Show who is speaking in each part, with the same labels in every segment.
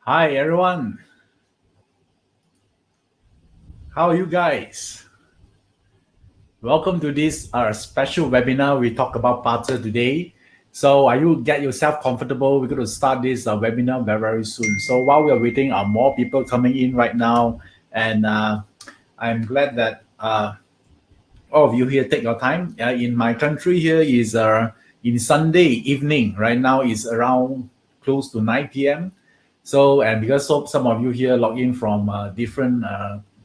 Speaker 1: Hi everyone, how are you guys? Welcome to this special webinar. We talk about Pater today. So are you get yourself comfortable? We're going to start this webinar very soon. So while we are waiting, more people coming in right now, and I'm glad that all of you here take your time. In my country here is in Sunday evening. Right now is around close to 9 p.m. So, and because some of you here log in from different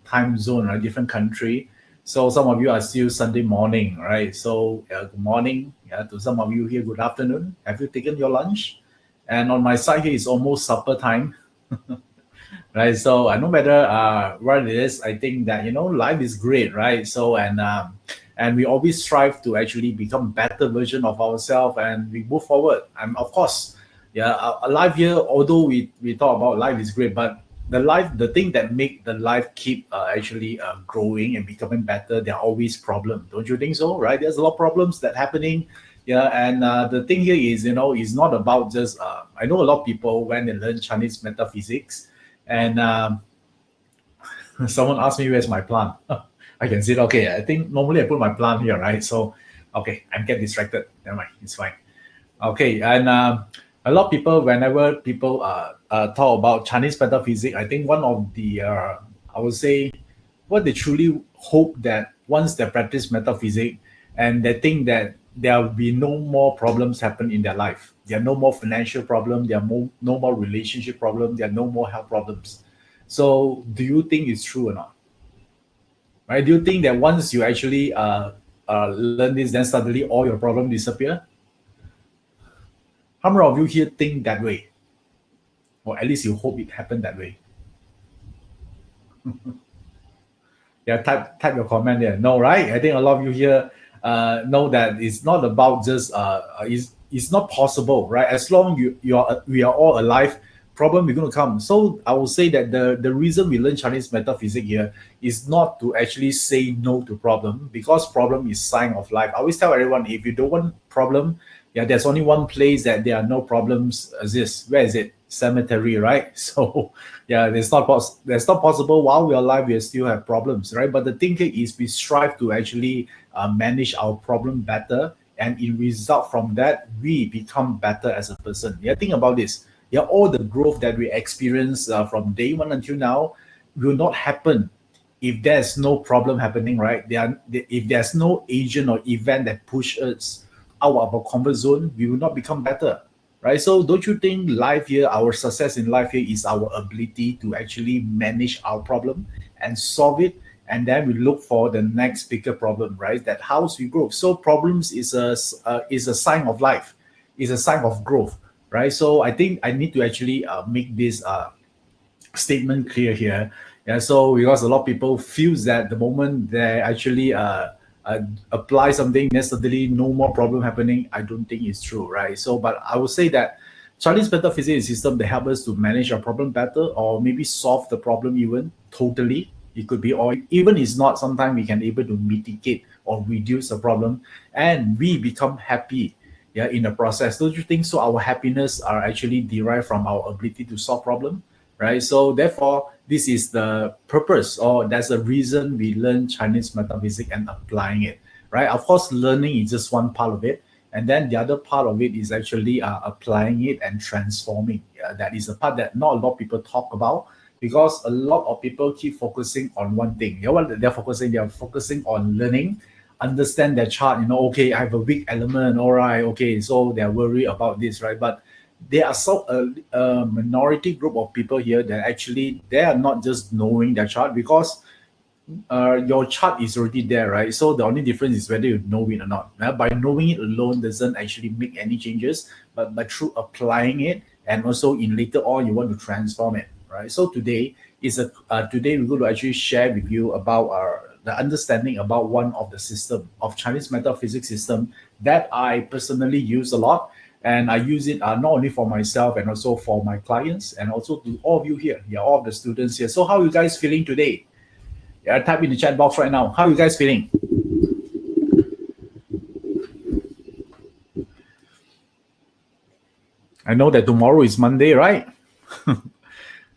Speaker 1: time zone, right, different country. So some of you are still Sunday morning, right? So good morning to some of you here. Good afternoon. Have you taken your lunch? And on my side here is almost supper time. Right, so no matter what it is, I think that life is great, right? So and we always strive to actually become better version of ourselves, and we move forward. And of course, a life here, although we talk about life is great, but the thing that make the life keep actually growing and becoming better, there are always problems. Don't you think so? Right, there's a lot of problems that happening. And the thing here is, is not about just I know a lot of people when they learn Chinese metaphysics, and someone asked me where's my plant. I can see it. Okay, I think normally I put my plant here, right? So, okay, I'm get distracted. Never mind, it's fine. Okay, and a lot of people, whenever people talk about Chinese metaphysics, I think one of the, I would say, what they truly hope that once they practice metaphysics and they think that there will be no more problems happen in their life. There are no more financial problem. There are no more relationship problem. There are no more health problems. So, do you think it's true or not? Right? Do you think that once you actually learn this, then suddenly all your problems disappear? How many of you here think that way? Or at least you hope it happened that way? Yeah, type your comment there. No, right? I think a lot of you here know that it's not about just it's not possible, right? As long we are all alive, problem is going to come. So I will say that the reason we learn Chinese metaphysics here is not to actually say no to problem, because problem is sign of life. I always tell everyone, if you don't want problem, there's only one place that there are no problems exist. Where is it? Cemetery, right? So that's not possible. While we are alive, we still have problems, right? But the thing here is we strive to actually manage our problem better, and in result from that, we become better as a person. Think about this. All the growth that we experience from day one until now will not happen if there's no problem happening, right? If there's no agent or event that push us out of our comfort zone, we will not become better, right? So don't you think life here, our success in life here is our ability to actually manage our problem and solve it, and then we look for the next bigger problem, right? That how we grow. So problems is a sign of life, is a sign of growth, right? So I think I need to actually make this statement clear here. So because a lot of people feels that the moment they actually apply something, then suddenly no more problem happening. I don't think it's true, right? So, but I would say that Chinese metaphysics system, they help us to manage our problem better, or maybe solve the problem even totally. It could be, or even it's not, sometimes we can able to mitigate or reduce the problem, and we become happy in the process. Don't you think so? Our happiness are actually derived from our ability to solve problem, right? So therefore, this is the purpose, or that's the reason we learn Chinese metaphysics and applying it, right? Of course, learning is just one part of it, and then the other part of it is actually applying it and transforming. That is a part that not a lot of people talk about, because a lot of people keep focusing on one thing. What they're focusing on learning, understand their chart. Okay, I have a weak element. All right, okay, so they're worried about this, right? But there are a minority group of people here that actually they are not just knowing their chart, because your chart is already there, right? So the only difference is whether you know it or not. By knowing it alone doesn't actually make any changes, but through applying it, and also in later on you want to transform it, right? So today we're going to actually share with you about the understanding about one of the system of Chinese metaphysics system that I personally use a lot. And I use it not only for myself and also for my clients, and also to all of you here, all of the students here. So how are you guys feeling today? Type in the chat box right now. How are you guys feeling? I know that tomorrow is Monday, right?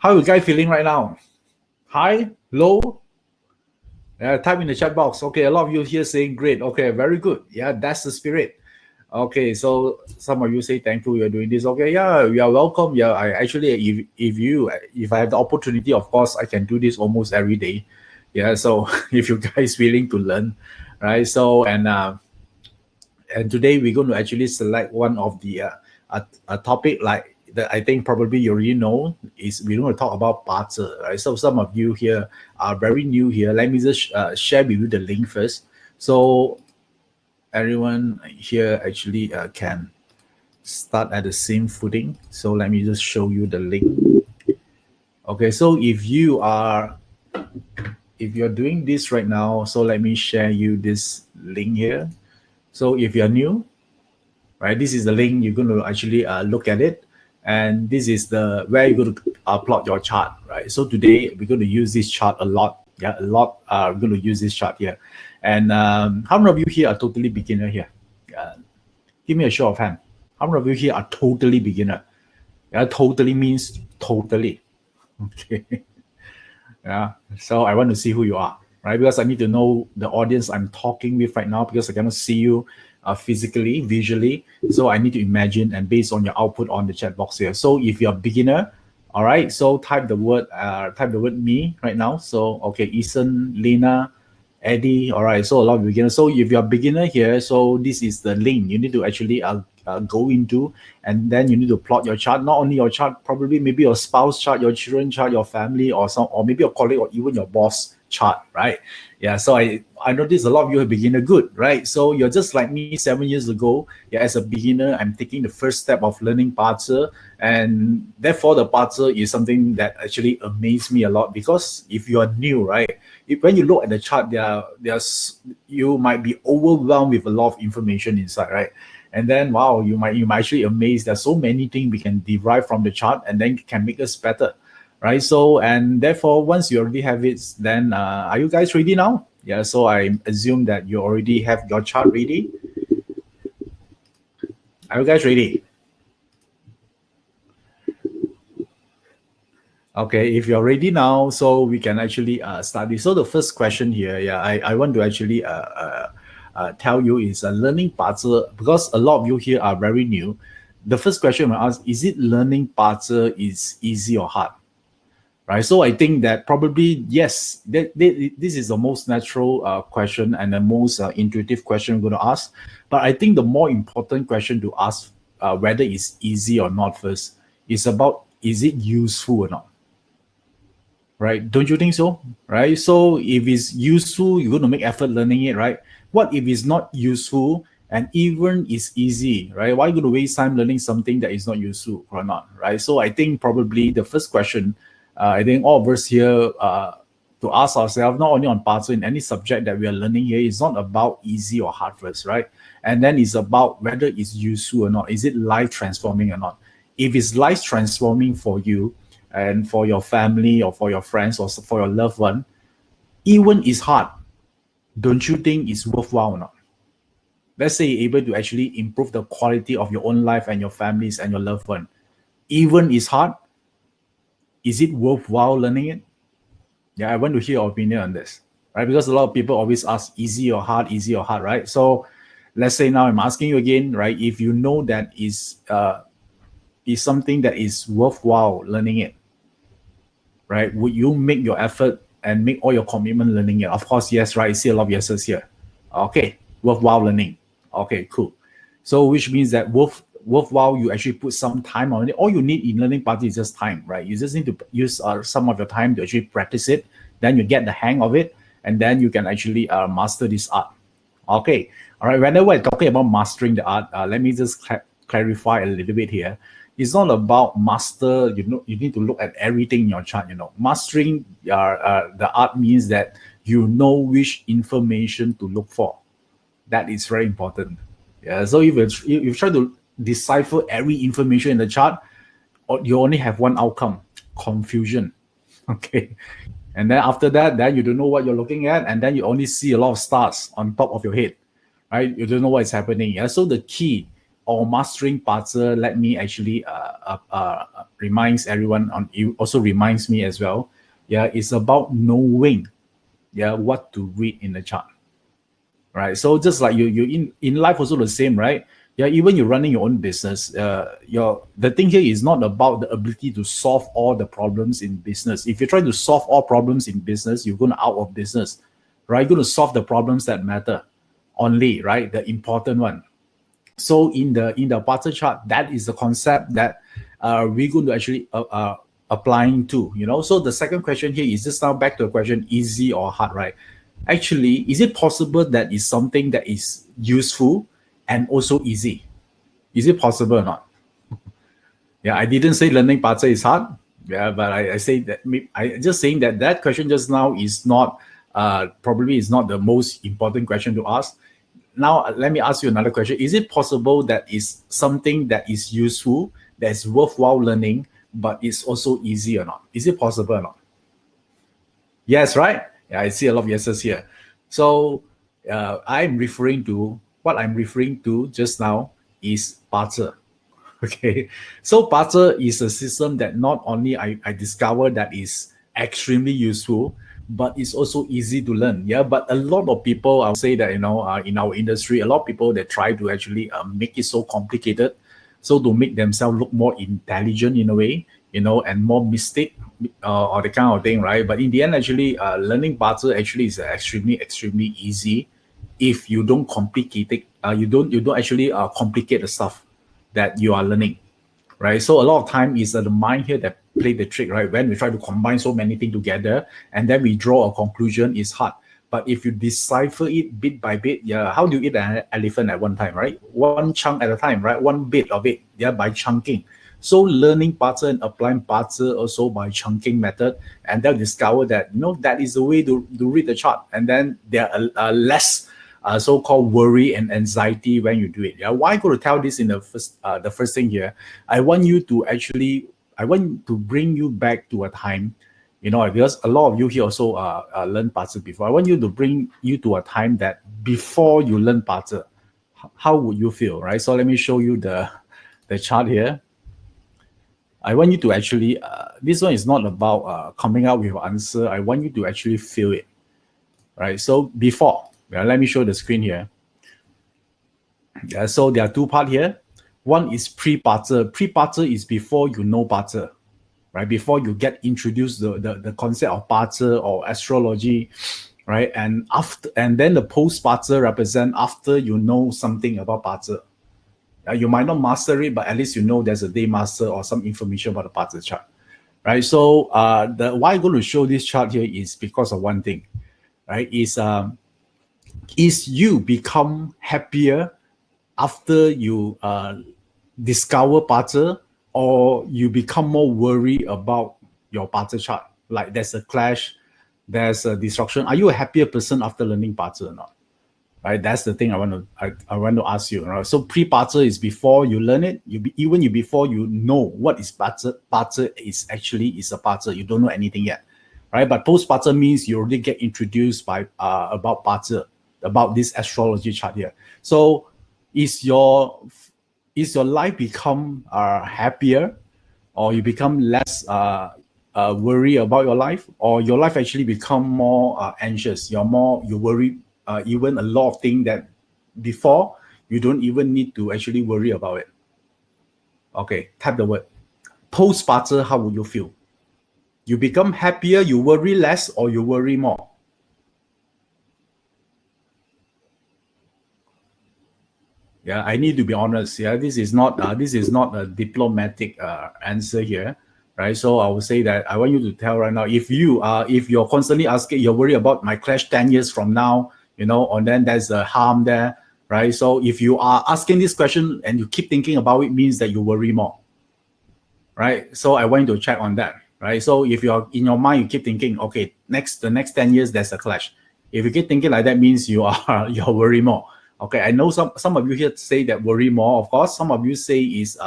Speaker 1: How you guys feeling right now? High? Low? Yeah, type in the chat box. Okay, a lot of you here saying great. Okay, very good. Yeah, that's the spirit. Okay, so some of you say thankful you're doing this. Okay, yeah, you are welcome. Yeah, I actually, if I have the opportunity, of course, I can do this almost every day. Yeah, so if you guys willing to learn, right? So and today we're going to actually select one of the a topic like that I think probably you already know is we're going to talk about BaZi, right? So some of you here are very new here. Let me just share with you the link first. So everyone here actually can start at the same footing. So let me just show you the link. Okay, so if you're doing this right now, so let me share you this link here. So if you're new, right, this is the link you're going to actually look at it, and this is the where you're going to plot your chart, right? So today we're going to use this chart a lot. Yeah, a lot. We're going to use this chart here. And how many of you here are totally beginner here? Give me a show of hand. How many of you here are totally beginner? Yeah, totally means totally. Okay. Yeah. So I want to see who you are, right? Because I need to know the audience I'm talking with right now because I cannot see you physically, visually. So I need to imagine and based on your output on the chat box here. So if you're a beginner, all right, so type the word me right now. So okay, Ethan, Lena, Eddie, all right. So a lot of beginners. So if you're a beginner here, so this is the link you need to actually go into, and then you need to plot your chart. Not only your chart, probably maybe your spouse chart, your children chart, your family, or maybe your colleague, or even your boss chart, right? Yeah. So I noticed a lot of you are beginner good, right? So you're just like me 7 years ago. Yeah, as a beginner, I'm taking the first step of learning BaZi, and therefore the BaZi is something that actually amazed me a lot because if you are new, right? When you look at the chart, you might be overwhelmed with a lot of information inside, right? And then wow, you might actually amazed there's so many things we can derive from the chart and then can make us better, right? So and therefore once you already have it, then are you guys ready now? Yeah, so I assume that you already have your chart ready. Are you guys ready? Okay, if you're ready now, so we can actually start this. So the first question here, yeah, I want to actually tell you is learning BaZi, because a lot of you here are very new. The first question I ask, is it learning BaZi is easy or hard? Right, so I think that probably yes, this is the most natural question and the most intuitive question I'm going to ask. But I think the more important question to ask, whether it's easy or not first, is about is it useful or not? Right? Don't you think so? Right? So if it's useful, you're going to make effort learning it, right? What if it's not useful and even is easy, right? Why are you going to waste time learning something that is not useful or not, right? So I think probably the first question, I think all of us here to ask ourselves, not only on BaZi, in any subject that we are learning here, is not about easy or hard first, right? And then it's about whether it's useful or not. Is it life transforming or not? If it's life transforming for you, and for your family or for your friends or for your loved one, even it's hard, don't you think it's worthwhile or not? Let's say you're able to actually improve the quality of your own life and your families and your loved one. Even it's hard, is it worthwhile learning it? Yeah, I want to hear your opinion on this, right? Because a lot of people always ask easy or hard, right? So let's say now I'm asking you again, right? If you know that is something that is worthwhile learning it, right? Would you make your effort and make all your commitment learning it? Of course, yes, right? I see a lot of yeses here. Okay, worthwhile learning. Okay, cool. So which means that worthwhile, you actually put some time on it. All you need in learning BaZi is just time, right? You just need to use some of your time to actually practice it. Then you get the hang of it, and then you can actually master this art. Okay, all right. Whenever we're talking about mastering the art, let me just clarify a little bit here. It's not about master. You need to look at everything in your chart. Mastering the art means that you know which information to look for. That is very important. Yeah. So if you try to decipher every information in the chart, you only have one outcome: confusion. Okay. And then after that, then you don't know what you're looking at, and then you only see a lot of stars on top of your head, right? You don't know what is happening. Yeah. So the key or mastering BaZi, let me actually reminds everyone on. It also reminds me as well. Yeah, it's about knowing, yeah, what to read in the chart, right? So just like you in life also the same, right? Yeah, even you're running your own business, the thing here is not about the ability to solve all the problems in business. If you try to solve all problems in business, you're going to out of business, right? You're going to solve the problems that matter only, right? The important one. So in the BaZi chart, that is the concept that we're going to actually applying to, you know. So the second question here is just now back to the question, easy or hard, right? Actually, is it possible that is something that is useful and also easy? Is it possible or not? Yeah, I didn't say learning BaZi is hard. Yeah, but I say that I just saying that question just now is not probably is not the most important question to ask. Now let me ask you another question. Is it possible that is something that is useful, that is worthwhile learning, but it's also easy or not? Is it possible or not? Yes, right? Yeah, I see a lot of yeses here. So I'm referring to what I'm referring to just now is BaZi. Okay, so BaZi is a system that not only I discovered that is extremely useful, but it's also easy to learn. Yeah, but a lot of people, I'll say that, you know, in our industry, a lot of people that try to actually make it so complicated, so to make themselves look more intelligent in a way, you know, and more mystic or the kind of thing, right? But in the end, actually, learning BaZi actually is extremely easy if you don't complicate it. You don't actually complicate the stuff that you are learning, right? So a lot of time is the mind here that play the trick, right? When we try to combine so many things together and then we draw a conclusion, is hard. But if you decipher it bit by bit, yeah, how do you eat an elephant at one time, right? One chunk at a time, right? One bit of it, yeah, by chunking. So learning BaZi and applying BaZi also by chunking method, and they'll discover that, you know, that is the way to read the chart, and then there are less so-called worry and anxiety when you do it. Yeah, why go to tell this in the first thing here? I want to bring you back to a time, you know, because a lot of you here also learned BaZi before. I want you to bring you to a time that before you learn BaZi, how would you feel, right? So let me show you the chart here. I want you to actually, this one is not about coming out with an answer. I want you to actually feel it, right? So before, let me show the screen here. So there are two parts here. One is pre-BaZi. Pre-BaZi is before you know BaZi, right? Before you get introduced the concept of BaZi or astrology, right? And then the post-BaZi represent after you know something about BaZi. You might not master it, but at least you know there's a day master or some information about the BaZi chart, right? So why I'm going to show this chart here is because of one thing, right? Is you become happier after you discover BaZi, or you become more worried about your BaZi chart? Like there's a clash, there's a disruption. Are you a happier person after learning BaZi or not? Right, that's the thing I want to ask you. Right? So pre-BaZi is before you learn it. Before you know what is BaZi. BaZi is actually a BaZi. You don't know anything yet, right? But post-BaZi means you already get introduced by about BaZi, about this astrology chart here. So is your life become happier, or you become less worry about your life, or your life actually become more anxious? You worry even a lot of things that before you don't even need to actually worry about it. Okay, type the word post-BaZi. How would you feel? You become happier, you worry less, or you worry more? Yeah, I need to be honest. Yeah, this is not a diplomatic answer here, right? So I will say that I want you to tell right now, if you're constantly asking, you're worried about my clash 10 years from now, you know, and then there's a harm there, right? So if you are asking this question and you keep thinking about it, means that you worry more, right? So I want you to check on that, right? So if you're in your mind, you keep thinking, okay, the next 10 years, there's a clash. If you keep thinking like that, means you're worry more. Okay, I know some of you here say that worry more. Of course, some of you say is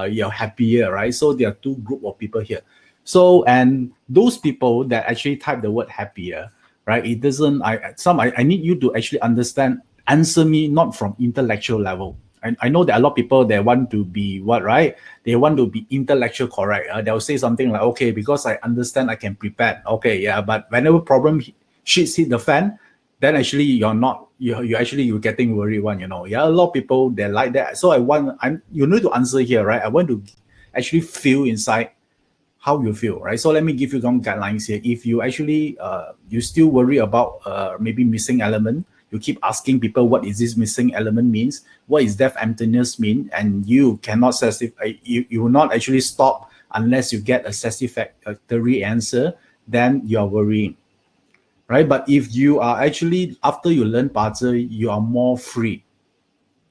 Speaker 1: you're happier, right? So there are two group of people here. So, and those people that actually type the word happier, right? It doesn't. I need you to actually answer me not from intellectual level. I know that a lot of people, they want to be what, right? They want to be intellectual correct. They'll say something like, okay, because I understand, I can prepare. Okay, yeah, but whenever problem shits hit the fan, then actually you're not, you're getting worried one, Yeah, a lot of people, they're like that. So you need to answer here, right? I want to actually feel inside how you feel, right? So let me give you some guidelines here. If you actually you still worry about maybe missing element, you keep asking people what is this missing element means, what is that emptiness mean, and you cannot satisfy, you will not actually stop unless you get a satisfactory answer, then you are worrying, right? But if you are actually, after you learn BaZi, you are more free,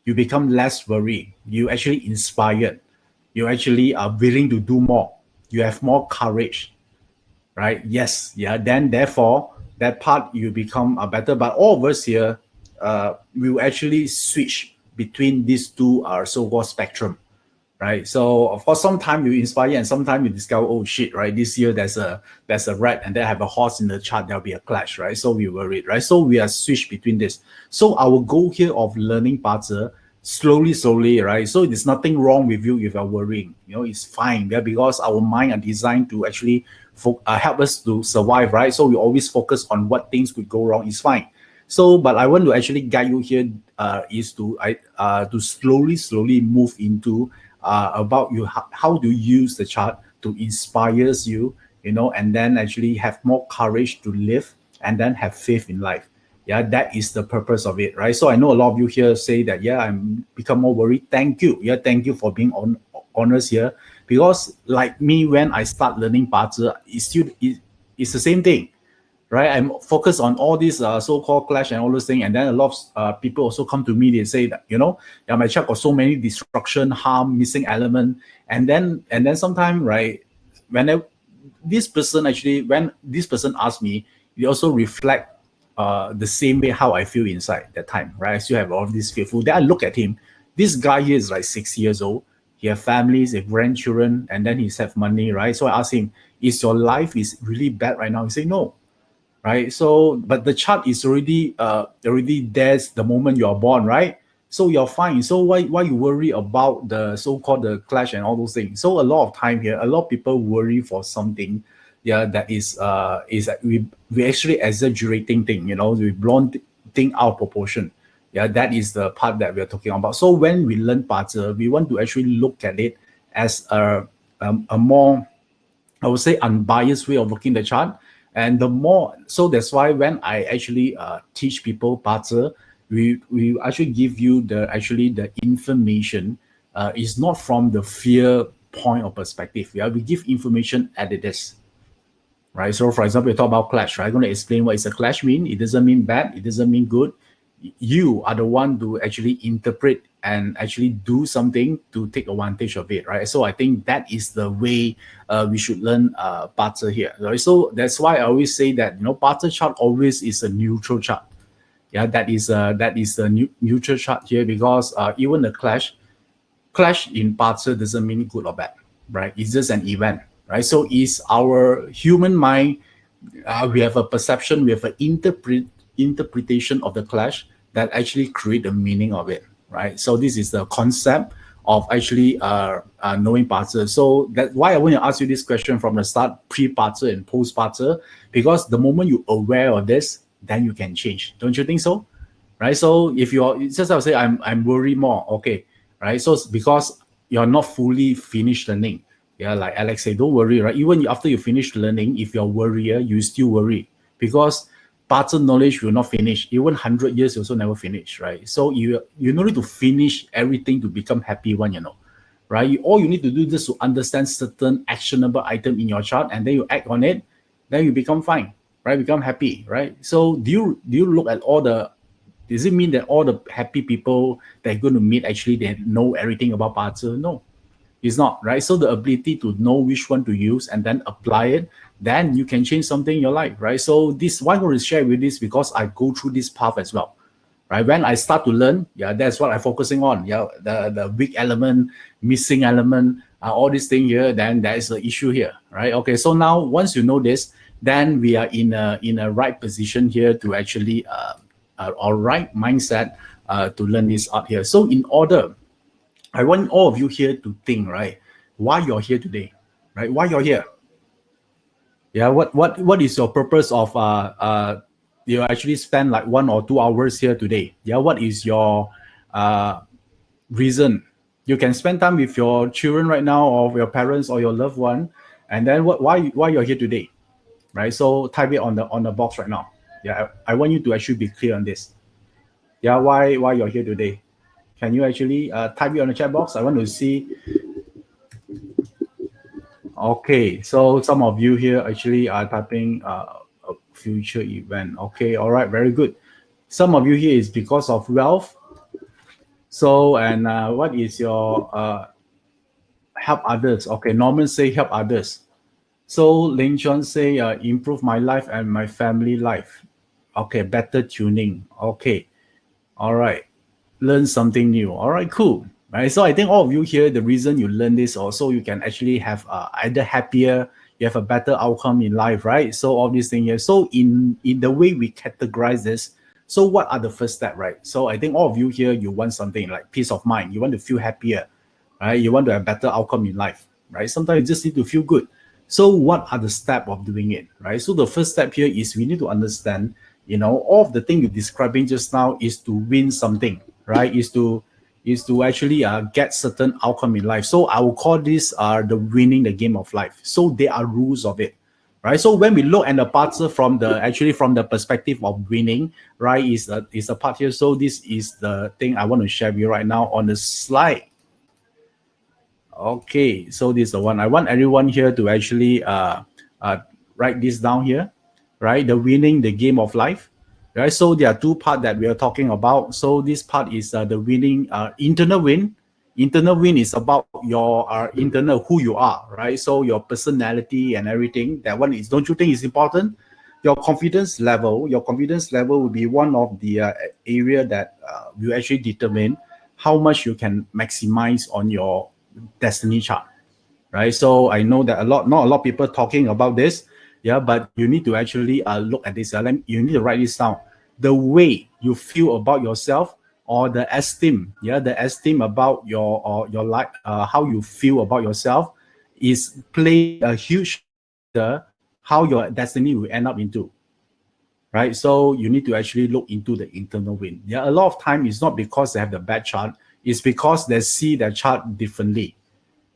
Speaker 1: you become less worried, you actually inspired, you actually are willing to do more, you have more courage, right? Yes, yeah. Then therefore, that part you become a better. But all of us here, will actually switch between these two so-called spectrum, right? So for some time you inspire, and sometimes you discover, oh shit, right? This year there's a rat, and then have a horse in the chart. There'll be a clash, right? So we worried, right? So we are switched between this. So our goal here of learning BaZi, slowly, right? So there's nothing wrong with you if you're worrying. It's fine. Yeah, because our mind are designed to actually help us to survive, right? So we always focus on what things could go wrong. It's fine. So, but I want to actually guide you here, is to slowly move into about you how to use the chart to inspires you, and then actually have more courage to live, and then have faith in life. Yeah, that is the purpose of it, right? So I know a lot of you here say that, yeah, I'm become more worried. Thank you. Yeah, thank you for being honest here, because like me, when I start learning BaZi, it's the same thing, right? I'm focused on all these so-called clash and all those things, and then a lot of people also come to me. They say that, yeah, my chart got so many destruction, harm, missing element, and then sometimes, right, when this person asks me, they also reflect the same way how I feel inside that time, right? I still have all this fearful. Then I look at him. This guy here is like 6 years old. He have families, he have grandchildren, and then he's have money, right? So I ask him, is your life is really bad right now? He say no, right? So, but the chart is already there's the moment you are born, right? So you're fine. So why you worry about the so-called the clash and all those things? So a lot of time here, a lot of people worry for something, yeah, that is we actually exaggerating thing, we blown thing out of proportion. Yeah, that is the part that we're talking about. So when we learn BaZi, we want to actually look at it as a more, I would say, unbiased way of looking at the chart. And the more, so that's why when I actually teach people BaZi, we actually give you the information is not from the fear point of perspective. Yeah, we give information as it is, right? So for example, we talk about clash, right? I'm going to explain what is a clash mean. It doesn't mean bad. It doesn't mean good. You are the one to actually interpret and actually do something to take advantage of it, right? So I think that is the way we should learn BaZi here, right? So that's why I always say that, BaZi chart always is a neutral chart. Yeah, that is the neutral chart here, because even the clash in BaZi doesn't mean good or bad, right? It's just an event, right? So is our human mind, we have a perception, we have an interpretation of the clash that actually create the meaning of it, right? So this is the concept of actually knowing BaZi. So that's why I want to ask you this question from the start, pre-BaZi and post-BaZi, because the moment you're aware of this, then you can change. Don't you think so? Right? So if you're, just I would say, I'm worried more, okay, right? So it's because you're not fully finished learning. Yeah, like Alex said, don't worry, right? Even after you finish learning, if you're worrier, you still worry, because BaZi knowledge will not finish. Even 100 years also never finish, right? So you don't need to finish everything to become happy one, right? All you need to do is just to understand certain actionable item in your chart, and then you act on it, then you become fine, right? Become happy, right? So do you look at all the, does it mean that all the happy people that you're going to meet actually they know everything about BaZi? No, it's not, right? So the ability to know which one to use and then apply it, then you can change something in your life, right? So this, why I want to share with this, because I go through this path as well, right? When I start to learn, yeah, that's what I'm focusing on. Yeah, the weak element, missing element, all these things here, then there is an issue here, right? Okay, so now once you know this, then we are in a right position here to actually, right mindset to learn this out here. So in order I want all of you here to think, right? Why you're here today, right? Why you're here? Yeah. What is your purpose of you actually spend like 1 or 2 hours here today? Yeah. What is your reason? You can spend time with your children right now, or your parents, or your loved one, and then why you're here today, right? So type it on the box right now. Yeah. I want you to actually be clear on this. Yeah. Why you're here today? Can you actually type it on the chat box? I want to see. Okay, so some of you here actually are typing a future event. Okay, all right, very good. Some of you here is because of wealth. So, and what is your help others? Okay, Norman say help others. So Ling Chuan say improve my life and my family life. Okay, better tuning. Okay, all right. Learn something new. All right, cool. Right. So I think all of you here, the reason you learn this also you can actually have either happier, you have a better outcome in life, right? So all these things here. So in the way we categorize this, so what are the first step, right? So I think all of you here, you want something like peace of mind. You want to feel happier, right? You want to have better outcome in life, right? Sometimes you just need to feel good. So what are the steps of doing it, right? So the first step here is we need to understand, all of the thing you're describing just now is to win something, right? Is to actually get certain outcome in life. So I will call this the winning the game of life. So there are rules of it, right? So when we look at the parts from the perspective of winning, right, is a part here. So this is the thing I want to share with you right now on the slide. Okay, so this is the one. I want everyone here to actually write this down here, right? The winning the game of life, right? So there are two parts that we are talking about. So this part is the winning internal win. Internal win is about your internal who you are, right? So your personality and everything. That one is, don't you think is important? Your confidence level will be one of the area that will actually determine how much you can maximize on your destiny chart, right? So I know that not a lot of people talking about this, yeah, but you need to actually look at this. You need to write this down. The way you feel about yourself, or the esteem, the esteem about your life, how you feel about yourself, is play a huge how your destiny will end up into. Right, so you need to actually look into the internal win. Yeah, a lot of time it's not because they have the bad chart, it's because they see the chart differently,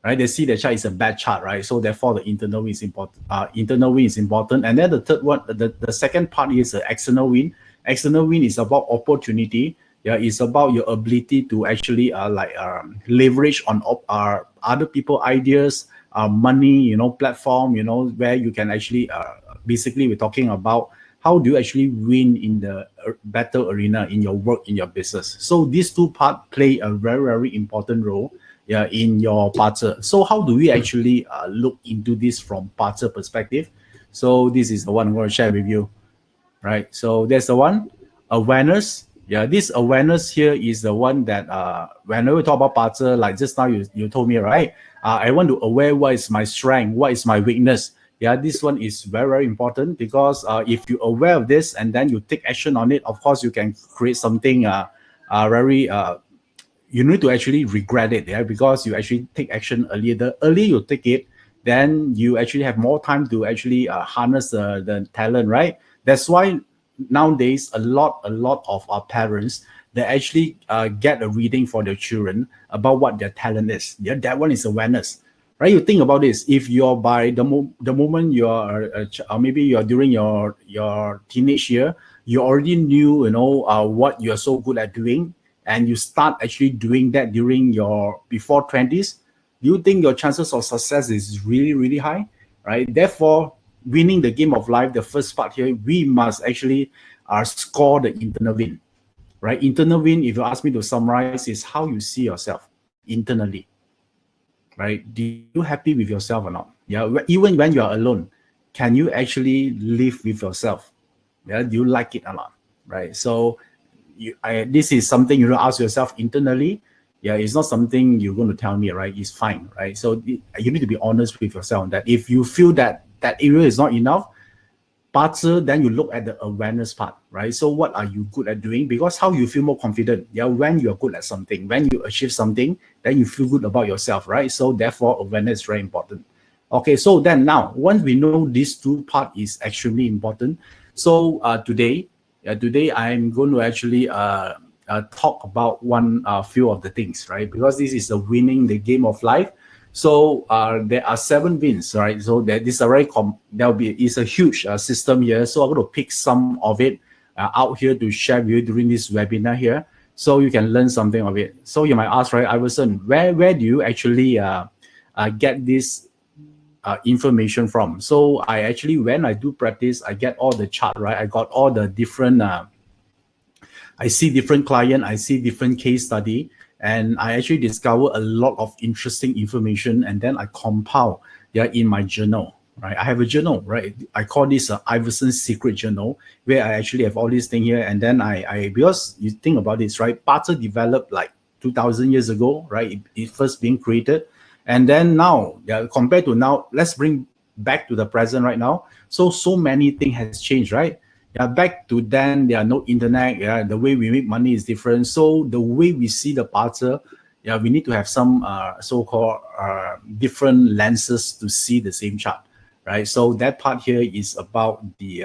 Speaker 1: right? They see the chart is a bad chart, right? So therefore the internal win is important. Internal win is important. And then the third one, the second part is the external win. External win is about opportunity. Yeah, it's about your ability to actually leverage on other people ideas, money, platform, where you can actually basically we're talking about how do you actually win in the better arena in your work, in your business. So these two parts play a very, very important role, yeah, in your parter. So how do we actually look into this from parter perspective? So this is the one I'm going to share with you, right? So there's the one, awareness. Yeah, this awareness here is the one that whenever we talk about parter, like just now you told me, right? I want to aware what is my strength, what is my weakness. Yeah, this one is very, very important, because if you're aware of this and then you take action on it, of course you can create something very you need to actually regret it, yeah, because you actually take action earlier. The earlier you take it, then you actually have more time to actually harness the talent, right? That's why nowadays a lot of our parents, they actually get a reading for their children about what their talent is. Yeah, that one is awareness, right? You think about this. If you're by the moment you're or maybe you're during your teenage year, you already knew what you're so good at doing, and you start actually doing that during your before 20s, do you think your chances of success is really, really high, right? Therefore, winning the game of life, the first part here, we must actually score the internal win, right? Internal win, if you ask me to summarize, is how you see yourself internally, right? Do you happy with yourself or not? Yeah, even when you are alone, can you actually live with yourself? Yeah, do you like it or not, right? So this is something you ask yourself internally. Yeah, it's not something you're going to tell me, right? It's fine, right? So you need to be honest with yourself that if you feel that area is not enough, bazi, then you look at the awareness part, right? So what are you good at doing? Because how you feel more confident, yeah, when you're good at something, when you achieve something, then you feel good about yourself, right? So therefore, awareness is very important. Okay, so then now, once we know these two part is extremely important, so today I'm going to actually talk about one few of the things, right? Because this is the winning the game of life. So there are 7 wins, right? So that is a very it's a huge system here. So I'm going to pick some of it out here to share with you during this webinar here, so you can learn something of it. So you might ask, right, Iverson, where do you actually get this information from? So I actually, when I do practice, I get all the chart, right? I got all the different I see different client, I see different case study, and I actually discover a lot of interesting information, and then I compile in my journal, right? I have a journal, right? I call this Iverson secret journal, where I actually have all these things here, and then I because you think about this, right? bazi developed like 2,000 years ago, right? It first being created. And then now, compared to now, let's bring back to the present right now. So many things has changed, right? Back to then, there are no internet. The way we make money is different. So the way we see the bazi, we need to have some so-called different lenses to see the same chart, right? So that part here is about the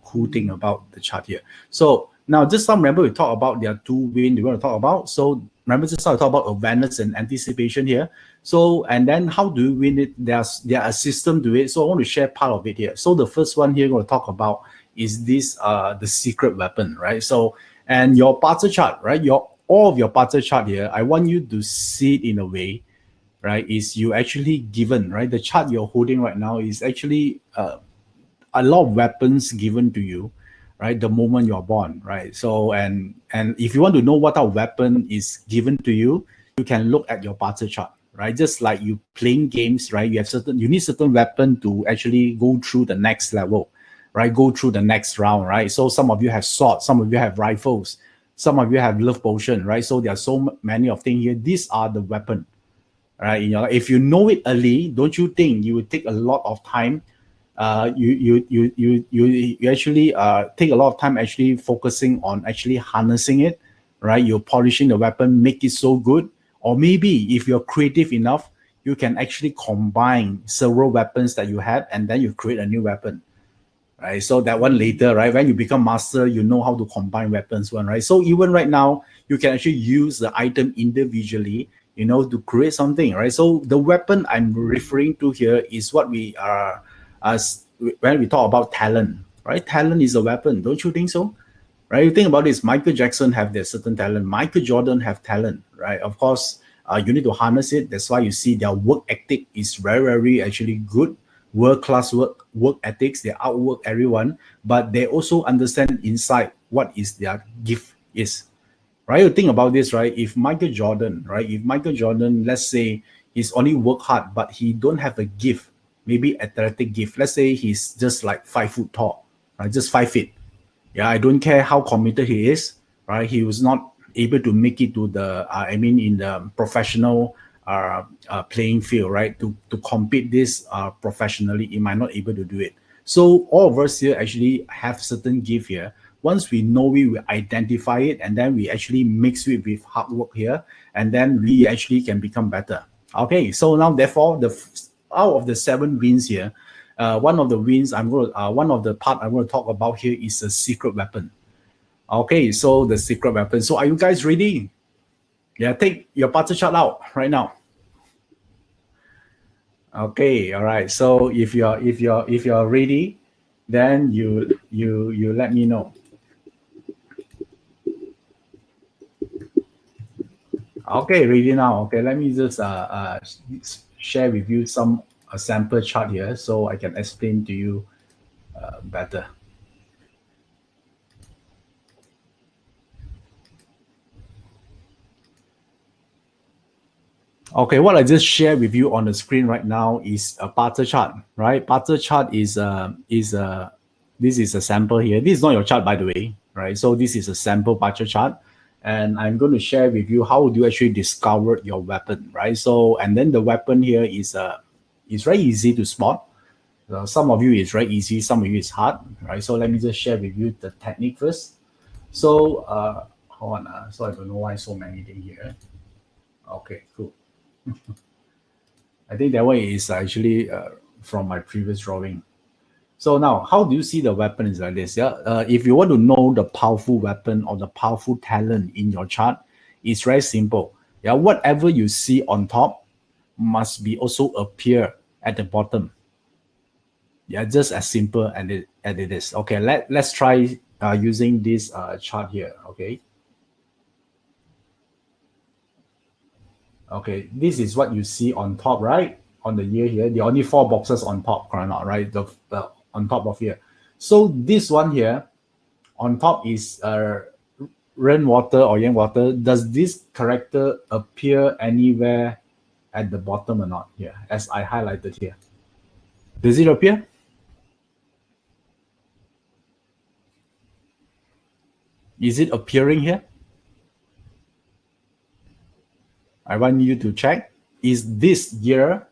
Speaker 1: cool thing about the chart here. So now, just some remember we talk about there are 2 wins we want to talk about. So remember just how to talk about awareness and anticipation here. So, and then how do you win it? There's a system to it. So I want to share part of it here. So the first one here I'm going to talk about is this the secret weapon, right? So, and your bazi chart, right? All of your bazi chart here, I want you to see it in a way, right? Is you actually given, right? The chart you're holding right now is actually a lot of weapons given to you, right? The moment you're born, right? So, and if you want to know what a weapon is given to you, you can look at your bazi chart, right? Just like you playing games, right? You need certain weapon to actually go through the next level, right? Go through the next round, right? So some of you have swords, some of you have rifles, some of you have love potion, right? So there are so many of things here. These are the weapon, right? If you know it early, don't you think you would take a lot of time? You actually take a lot of time actually focusing on actually harnessing it, right? You're polishing the weapon, make it so good. Or maybe if you're creative enough, you can actually combine several weapons that you have, and then you create a new weapon, right? So that one later, right? When you become master, you know how to combine weapons, right? So even right now, you can actually use the item individually, to create something, right? So the weapon I'm referring to here is what we are, as when we talk about talent, right? Talent is a weapon, don't you think so? Right? You think about this, Michael Jackson have their certain talent, Michael Jordan have talent, right? Of course, you need to harness it. That's why you see their work ethic is very, very actually good, world-class work ethics. They outwork everyone, but they also understand inside what is their gift is, right? You think about this, right? If Michael Jordan, let's say he's only work hard, but he don't have a gift, maybe athletic gift. Let's say he's just like 5 foot tall, right? Just 5 feet. I don't care how committed he is, right? He was not able to make it to the, in the professional playing field, right? To compete this professionally, he might not able to do it. So all of us here actually have certain gift here. Once we know we identify it, and then we actually mix it with hard work here, and then we actually can become better. Okay, so now therefore, out of the 7 wins here, one of the wins one of the part I'm going to talk about here is a secret weapon. Okay, so the secret weapon. So are you guys ready? Take your bazi chart out right now. Okay, all right. So if you're ready, then you let me know. Okay, ready now. Okay, let me just share with you some sample chart here so I can explain to you better. Okay, what I just shared with you on the screen right now is a bazi chart, right? Bazi chart is this is a sample here. This is not your chart, by the way, right? So this is a sample bazi chart, and I'm going to share with you how do you actually discover your weapon, right? So, and then the weapon here is very easy to spot, Some of you is very easy, some of you is hard, right? So let me just share with you the technique first. So hold on, so I don't know why so many things here. Okay, cool. I think that one is actually from my previous drawing. So now, how do you see the weapon is like this? Yeah, if you want to know the powerful weapon or the powerful talent in your chart, it's very simple. Yeah, whatever you see on top must be also appear at the bottom. Yeah, just as simple as it is. Okay, let's try using this chart here. Okay, this is what you see on top, right? On the year here, the only 4 boxes on top, correct, right? The on top of here. So this one here, on top is rainwater or yang water. Does this character appear anywhere at the bottom or not here, as I highlighted here? Does it appear? Is it appearing here? I want you to check. Is this year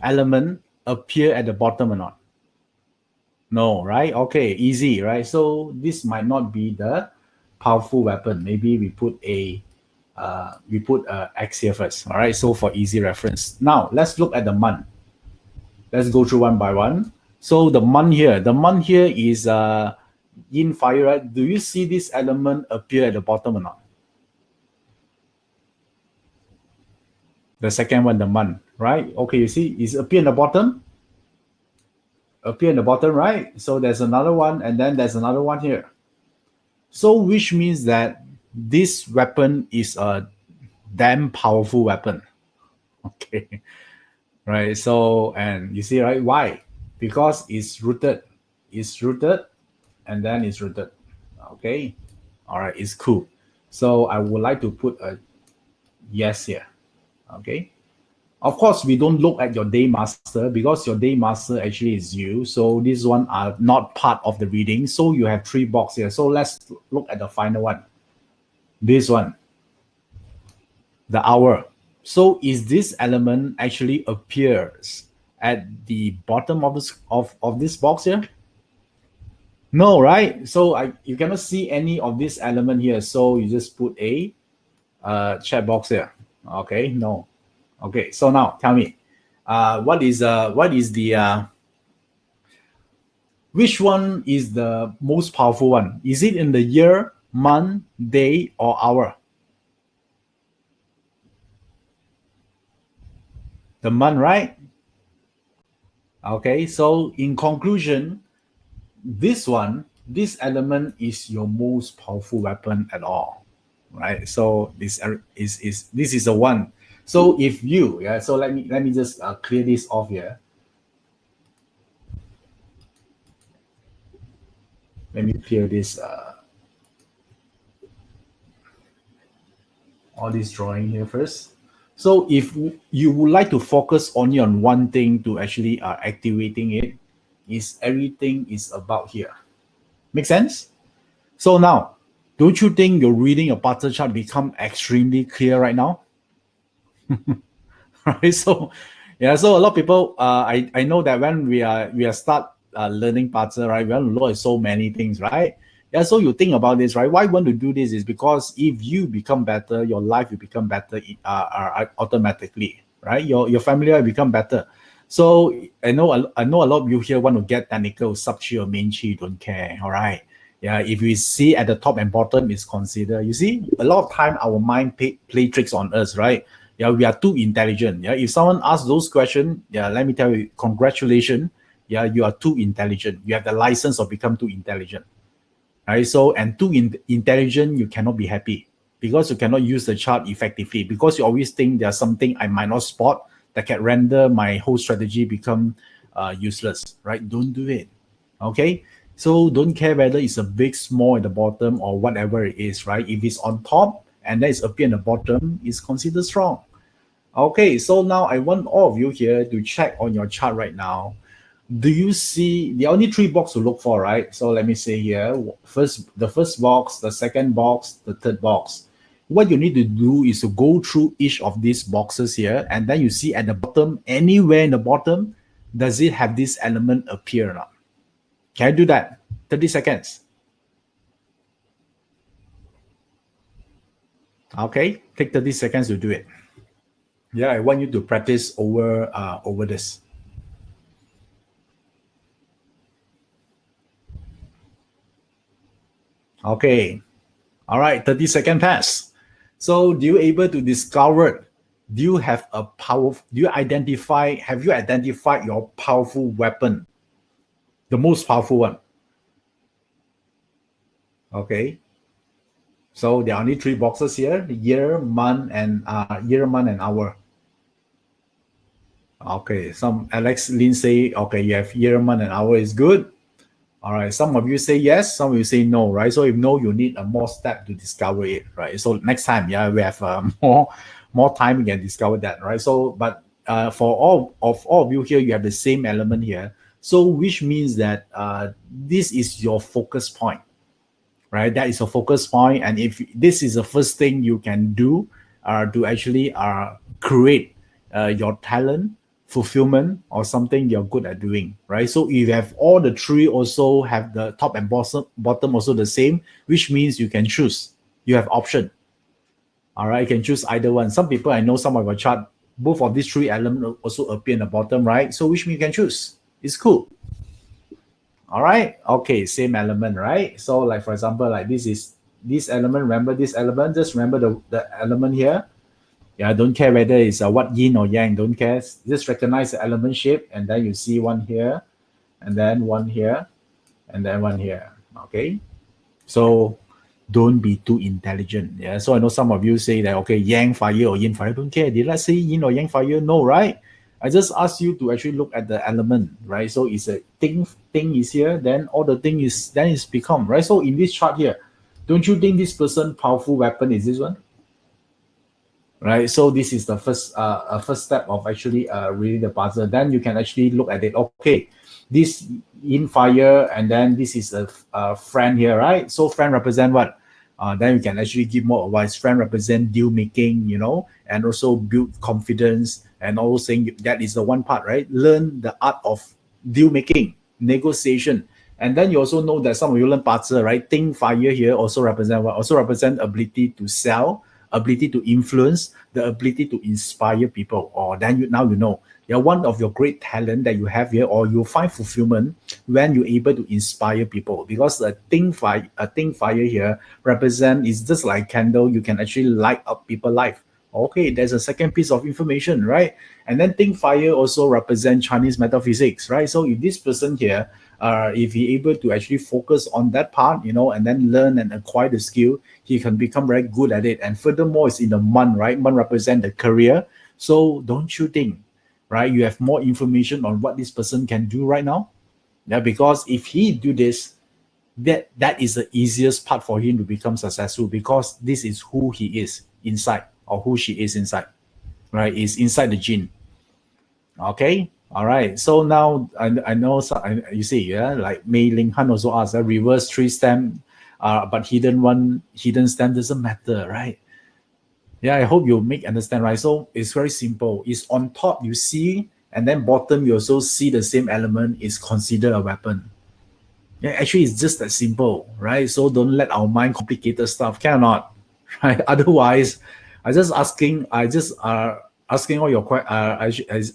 Speaker 1: element appear at the bottom or not? No, right? Okay, easy, right? So this might not be the powerful weapon. Maybe we put a X here first. All right, so for easy reference. Now let's look at the month. Let's go through one by one. So the month here is yin fire, right? Do you see this element appear at the bottom or not? The second one, the month, right? Okay, you see, is appear in the bottom? Appear in the bottom, right? So there's another one, and then there's another one here. So which means that this weapon is a damn powerful weapon. Okay, right? So, and you see, right? Why? Because it's rooted, and then it's rooted. Okay, all right, it's cool. So I would like to put a yes here. Okay. Of course, we don't look at your day master because your day master actually is you. So these one are not part of the reading. So you have 3 boxes here. So let's look at the final one. This one, the hour. So is this element actually appears at the bottom of this box here? No, right? So you cannot see any of this element here. So you just put a chat box here. Okay, no. Okay, so now tell me, which one is the most powerful one? Is it in the year, month, day, or hour? The month, right? Okay, so in conclusion, this element is your most powerful weapon at all, right? So this is the one. So if you, so let me just clear this off here. Let me clear this all this drawing here first. So if you would like to focus only on one thing to actually activating it, is everything is about here. Make sense? So now, don't you think your reading a parter chart become extremely clear right now? Right, so so a lot of people I know that when we are start learning parter, right, we want to learn so many things, right? So you think about this, right? Why you want to do this is because if you become better, your life will become better automatically, right? Your family will become better. So I know a lot of you here want to get technical, sub chi or main chi, don't care, all right? If we see at the top and bottom is considered, you see, a lot of time our mind play tricks on us, right? We are too intelligent. If someone asks those questions, let me tell you, congratulations. You are too intelligent. You have the license of become too intelligent. Right? So, and too intelligent, you cannot be happy because you cannot use the chart effectively because you always think there's something I might not spot that can render my whole strategy become useless, right? Don't do it. Okay. So don't care whether it's a big, small at the bottom or whatever it is, right? If it's on top and then it's appear in the bottom, it's considered strong. Okay, so now I want all of you here to check on your chart right now. Do you see the only 3 boxes to look for, right? So let me say here, the first box, the second box, the third box. What you need to do is to go through each of these boxes here, and then you see at the bottom, anywhere in the bottom, does it have this element appear or not? Can I do that? 30 seconds. Okay, take 30 seconds to do it. Yeah, I want you to practice over this. Okay. All right, 30 second pass. So do you able to discover, do you identified your powerful weapon? The most powerful one. Okay. So there are only 3 boxes here: year, month, and hour. Okay. Some Alex Lin say, okay, you have year, month, and hour is good. All right. Some of you say yes, some of you say no, right? So if no, you need a more step to discover it, right? So next time, yeah, we have more time, we can discover that, right? So, but for all of you here, you have the same element here. So which means that this is your focus point, right? That is a focus point, and if this is the first thing you can do to actually create your talent, fulfillment, or something you're good at doing, right? So if you have all the 3, also have the top and bottom also the same, which means you can choose. You have option. All right, you can choose either one. Some people, I know some of your chart, both of these 3 elements also appear in the bottom, right? So which means you can choose. It's cool. All right. Okay. Same element, right? So like, for example, like this element, remember this element, just remember the element here. Yeah. Don't care whether it's what yin or yang, don't care. Just recognize the element shape. And then you see one here, and then one here, and then one here. Okay. So don't be too intelligent. Yeah. So I know some of you say that, okay, yang fire or yin fire, don't care. Did I say yin or yang fire? No, right? I just ask you to actually look at the element, right? So it's a thing is here, then all the thing is then it's become, right? So in this chart here, don't you think this person powerful weapon is this one? Right. So this is the first step of actually reading the puzzle. Then you can actually look at it. Okay, this in fire, and then this is a friend here, right? So friend represent what? Then you can actually give more advice. Friend represent deal making, and also build confidence, and also saying that is the one part, right? Learn the art of deal making, negotiation. And then you also know that some of you learn puzzle, right? Think fire here also represent what? Also represent ability to sell, ability to influence, the ability to inspire people. Or then now you know. Yeah, one of your great talent that you have here, or you find fulfillment when you're able to inspire people. Because a thing fire here represent is just like candle, you can actually light up people's life. Okay, there's a second piece of information, right? And then think fire also represent Chinese metaphysics, right? So if this person here, if he able to actually focus on that part, and then learn and acquire the skill, he can become very good at it. And furthermore, it's in the month, right? Month represent the career. So don't you think, right? You have more information on what this person can do right now. Yeah, because if he do this, that is the easiest part for him to become successful, because this is who he is inside, or who she is inside, right? Is inside the gene. Okay. All right. So now I know you see, yeah, like Mei Ling Han also asked a reverse 3 stem, but hidden stem doesn't matter, right? Yeah, I hope you make understand, right? So it's very simple. It's on top you see, and then bottom you also see the same element is considered a weapon. Yeah, actually it's just that simple, right? So don't let our mind complicated stuff. Cannot, right? Otherwise, I just asking all your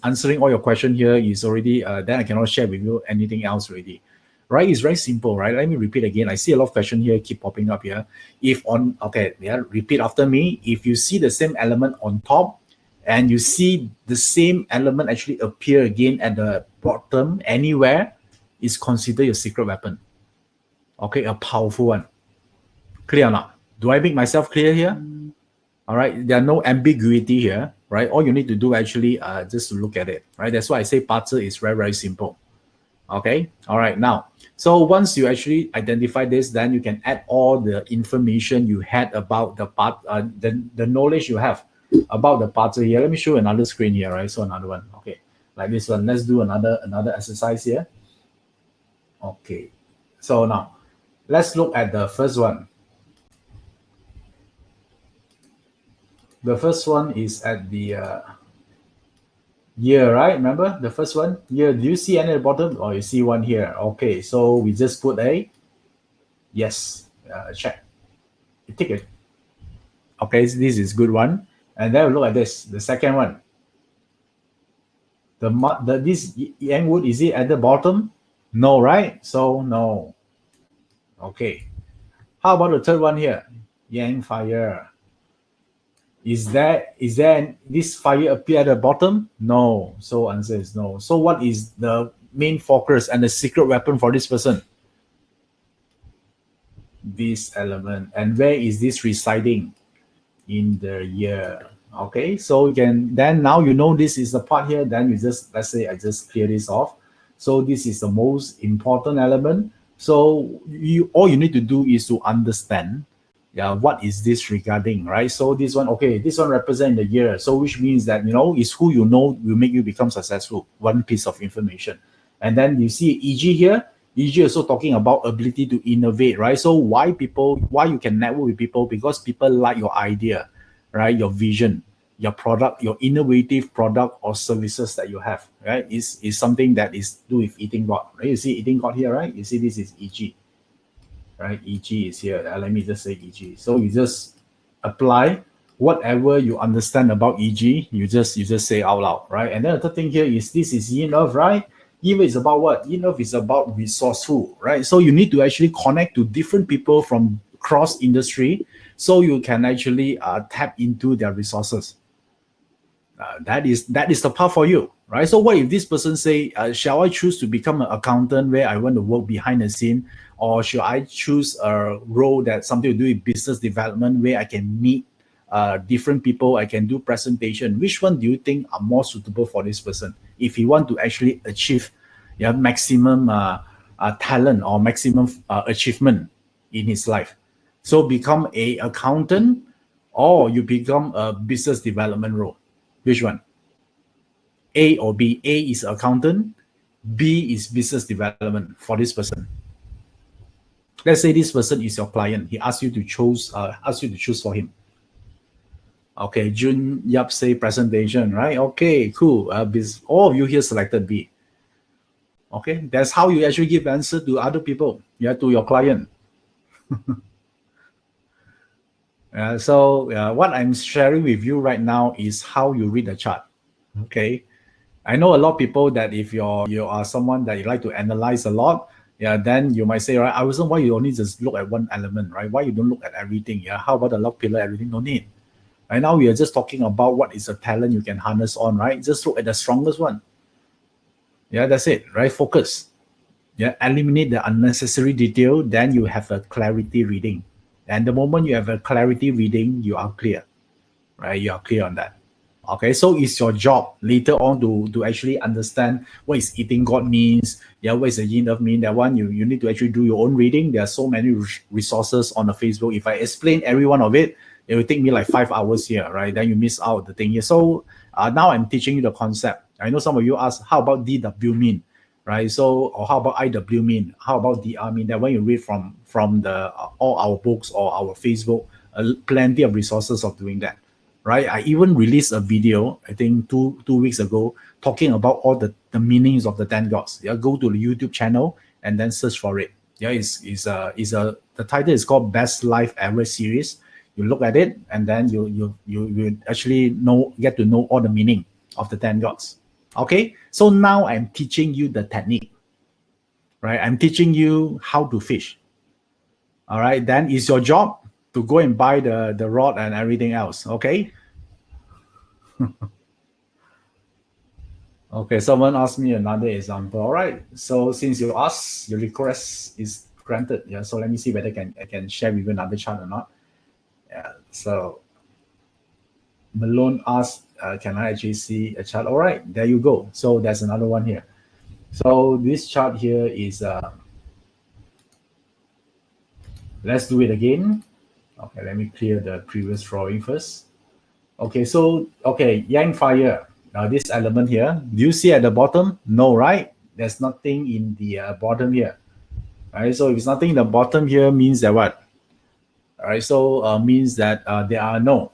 Speaker 1: answering all your question here is already then I cannot share with you anything else already. Right? It's very simple, right? Let me repeat again. I see a lot of questions here keep popping up here. Repeat after me. If you see the same element on top and you see the same element actually appear again at the bottom anywhere, it's considered your secret weapon. Okay, a powerful one. Clear or not? Do I make myself clear here? All right, there are no ambiguity here, right? All you need to do actually just to look at it, right? That's why I say puzzle is very, very simple. Okay, all right, now, so once you actually identify this, then you can add all the information you had about the part, the knowledge you have about the puzzle here. Let me show another screen here, right? So another one, okay, like this one. Let's do another exercise here. Okay, so now let's look at the first one. The first one is at the Year, right? Remember the first one? Year. Do you see any at the bottom? Or you see one here? Okay, so we just put a yes. Check. You tick it. Okay, so this is good one. And then look at this. The second one. This yang wood, is it at the bottom? No, right? So no. Okay. How about the third one here? Yang fire. Is there this fire appear at the bottom? No. So answer is no. So what is the main focus and the secret weapon for this person? This element. And where is this residing? In the year. Okay, so you can then now you know this is the part here, then you just, let's say I just clear this off. So this is the most important element. So all you need to do is to understand, yeah, what is this regarding, right? So this one, okay, this one represent the year, so which means that is who you know will make you become successful. One piece of information. And then you see EG here. EG also talking about ability to innovate, right? So why you can network with people? Because people like your idea, right? Your vision, your product, your innovative product or services that you have, right? Is something that is do with eating god, right? You see eating god here, right? You see this is EG, right? EG is here. Let me just say EG. So you just apply whatever you understand about EG, you just say out loud, right? And then the third thing here is this is yin of, right? Yin is about what? Yin is about resourceful, right? So you need to actually connect to different people from cross industry, so you can actually tap into their resources. That is the path for you, right? So what if this person say, shall I choose to become an accountant where I want to work behind the scene, or should I choose a role that something to do with business development where I can meet different people, I can do presentation? Which one do you think are more suitable for this person if he want to actually achieve maximum talent or maximum achievement in his life? So become a accountant, or you become a business development role. Which one? A or B? A is accountant, B is business development for this person. Let's say this person is your client. He asks you to choose for him. Okay, Jun Yap say presentation, right? Okay, cool. All of you here selected B. Okay, that's how you actually give answer to other people, to your client. So what I'm sharing with you right now is how you read the chart. Okay, I know a lot of people that if you are someone that you like to analyze a lot, then you might say, right, Iverson, why you only just look at one element, right? Why you don't look at everything? How about the log pillar, everything? No need. Right now we are just talking about what is a talent you can harness on, right? Just look at the strongest one. That's it, right? Focus. Eliminate the unnecessary detail, then you have a clarity reading. And the moment you have a clarity reading, you are clear, right? You are clear on that. Okay, so it's your job later on to actually understand what is eating God means. What is the yin of mean? That one, you need to actually do your own reading. There are so many resources on the Facebook. If I explain every one of it, it will take me like 5 hours here, right? Then you miss out the thing here. So now I'm teaching you the concept. I know some of you ask, how about DW mean? Right? So, or how about IW mean? How about DR mean? That when you read from the all our books or our Facebook, plenty of resources of doing that. Right? I even released a video, I think two weeks ago, talking about all the meanings of the 10 gods. Go to the YouTube channel and then search for it. The title is called Best Life Ever series. You look at it and then you actually get to know all the meaning of the 10 gods. Okay, so now I'm teaching you the technique, right? I'm teaching you how to fish. All right, then it's your job to go and buy the rod and everything else. Okay. Okay, someone asked me another example. All right, so since you asked, your request is granted. So let me see whether I can share with you another chart or not. So Malone asked, can I actually see a chart? All right, there you go. So there's another one here. So this chart here is, let's do it again. Okay, let me clear the previous drawing first. Okay, so, yang fire. Now this element here, do you see at the bottom? No, right? There's nothing in the bottom here. All right, so if it's nothing in the bottom here, means that what? All right, so means that there are no.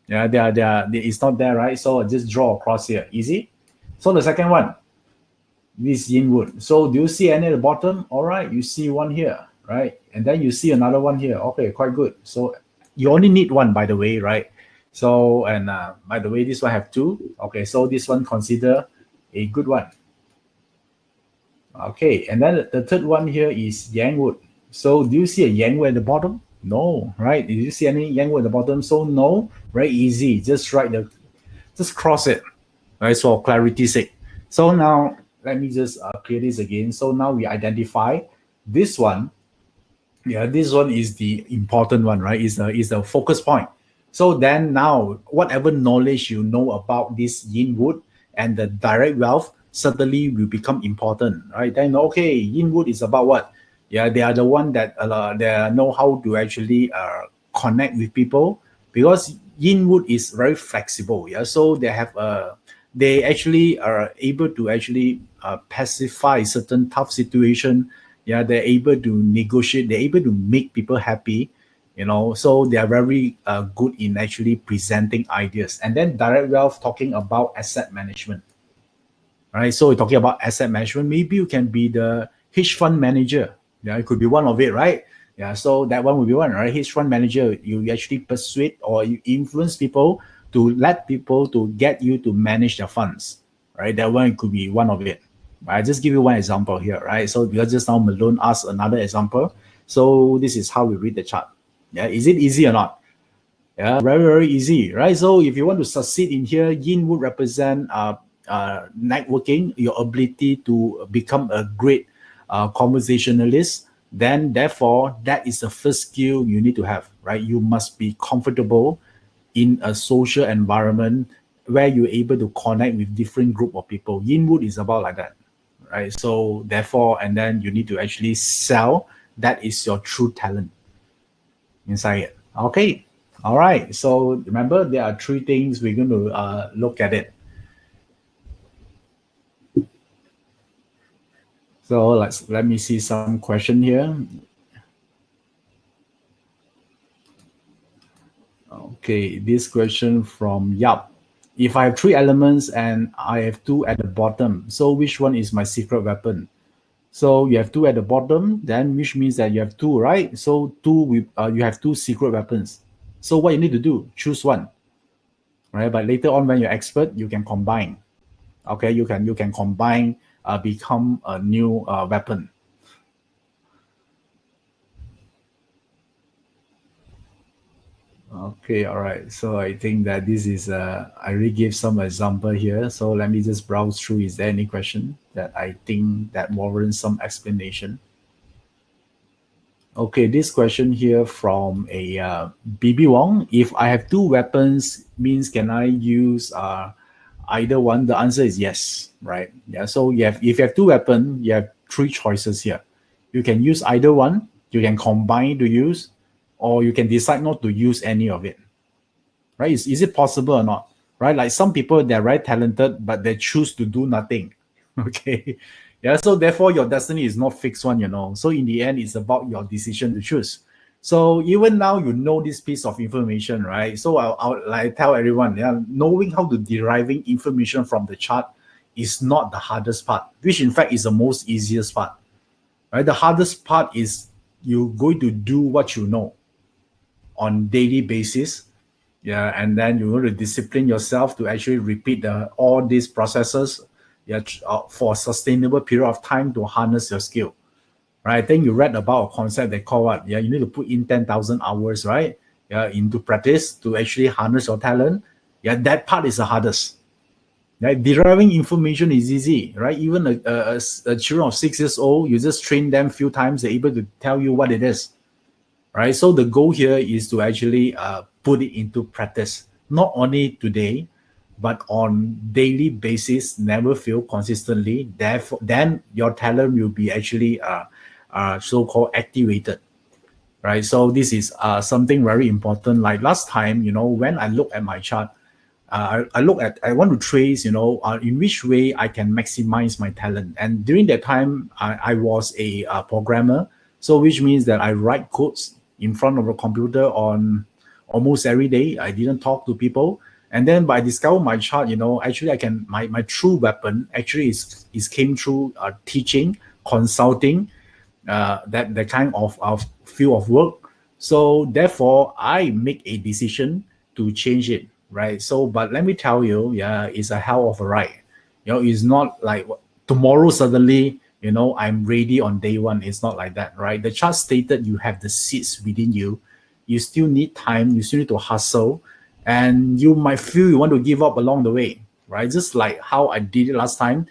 Speaker 1: It's not there, right? So just draw across here. Easy. So the second one, this yin wood. So do you see any at the bottom? All right, you see one here, right? And then you see another one here. Okay, quite good. So you only need one, by the way, right? So, and by the way, this one have two. Okay, so this one consider a good one. Okay, and then the third one here is yang wood. So do you see a yang wood at the bottom? No, right? Did you see any yang wood at the bottom? So no, very easy. Just just cross it, right? So for clarity's sake. So now let me just clear this again. So now we identify this one. Yeah, this one is the important one, right? Is the focus point. So then now, whatever knowledge you know about this yin wood and the direct wealth suddenly will become important, right? Then okay, yin wood is about what? Yeah, they are the one that they know how to actually connect with people, because yin wood is very flexible. Yeah, so they actually are able to actually pacify certain tough situation. Yeah, they're able to negotiate. They're able to make people happy. So they are very good in actually presenting ideas. And then direct wealth, talking about asset management, right? So we're talking about asset management. Maybe you can be the hedge fund manager. Yeah, it could be one of it, right? Yeah, so that one will be one, right? Hedge fund manager, you actually persuade or you influence people to let people to get you to manage their funds, right? That one could be one of it. I just give you one example here, right? So because just now Malone asked another example. So this is how we read the chart. Yeah, is it easy or not? Yeah, very, very easy, right? So if you want to succeed in here, yin would represent networking, your ability to become a great conversationalist. Then therefore, that is the first skill you need to have, right? You must be comfortable in a social environment where you're able to connect with different group of people. Yin wood is about like that, right? So therefore, and then you need to actually sell. That is your true talent inside it. Okay. All right. So remember, there are three things we're going to look at it. So let me see some question here. Okay, this question from Yap. If I have three elements and I have two at the bottom, so which one is my secret weapon? So you have two at the bottom, then which means that you have two, right? So you have two secret weapons. So what you need to do, choose one, right? But later on, when you're expert, you can combine. Okay, you can combine, become a new weapon. Okay, all right. So I think that this is I already gave some example here. So let me just browse through. Is there any question that I think that warrants some explanation? Okay, this question here from a BB Wong. If I have two weapons, means can I use either one? The answer is yes, right? Yeah. So if you have two weapons, you have three choices here. You can use either one. You can combine to use, or you can decide not to use any of it. Right? Is it possible or not? Right? Like some people, they're very talented, but they choose to do nothing. Okay. Yeah. So therefore, your destiny is not fixed one. So in the end, it's about your decision to choose. So even now, you know this piece of information, right? So I'll like tell everyone, yeah, knowing how to deriving information from the chart is not the hardest part, which in fact is the most easiest part. Right? The hardest part is you're going to do what you know on daily basis. Yeah, and then you want to discipline yourself to actually repeat all these processes, yeah, for a sustainable period of time to harness your skill. Right? I think you read about a concept they call what? Yeah, you need to put in 10,000 hours, right? Yeah, into practice to actually harness your talent. Yeah, that part is the hardest. Right? Deriving information is easy, right? Even a children of 6 years old, you just train them a few times, they're able to tell you what it is. Right? So the goal here is to actually put it into practice, not only today, but on daily basis, never fail consistently. Therefore, then your talent will be actually so-called activated. Right? So this is something very important. Like last time, when I look at my chart, I want to trace, in which way I can maximize my talent. And during that time, I was a programmer. So which means that I write codes in front of a computer on almost every day. I didn't talk to people. And then by discover my chart, actually I can my true weapon actually is came through teaching, consulting, that kind of field of work. So therefore, I make a decision to change it, right? So, but let me tell you, yeah, it's a hell of a ride. It's not like tomorrow suddenly, I'm ready on day one. It's not like that, right? The chart stated you have the seeds within you. You still need time. You still need to hustle, and you might feel you want to give up along the way, right? Just like how I did it last time.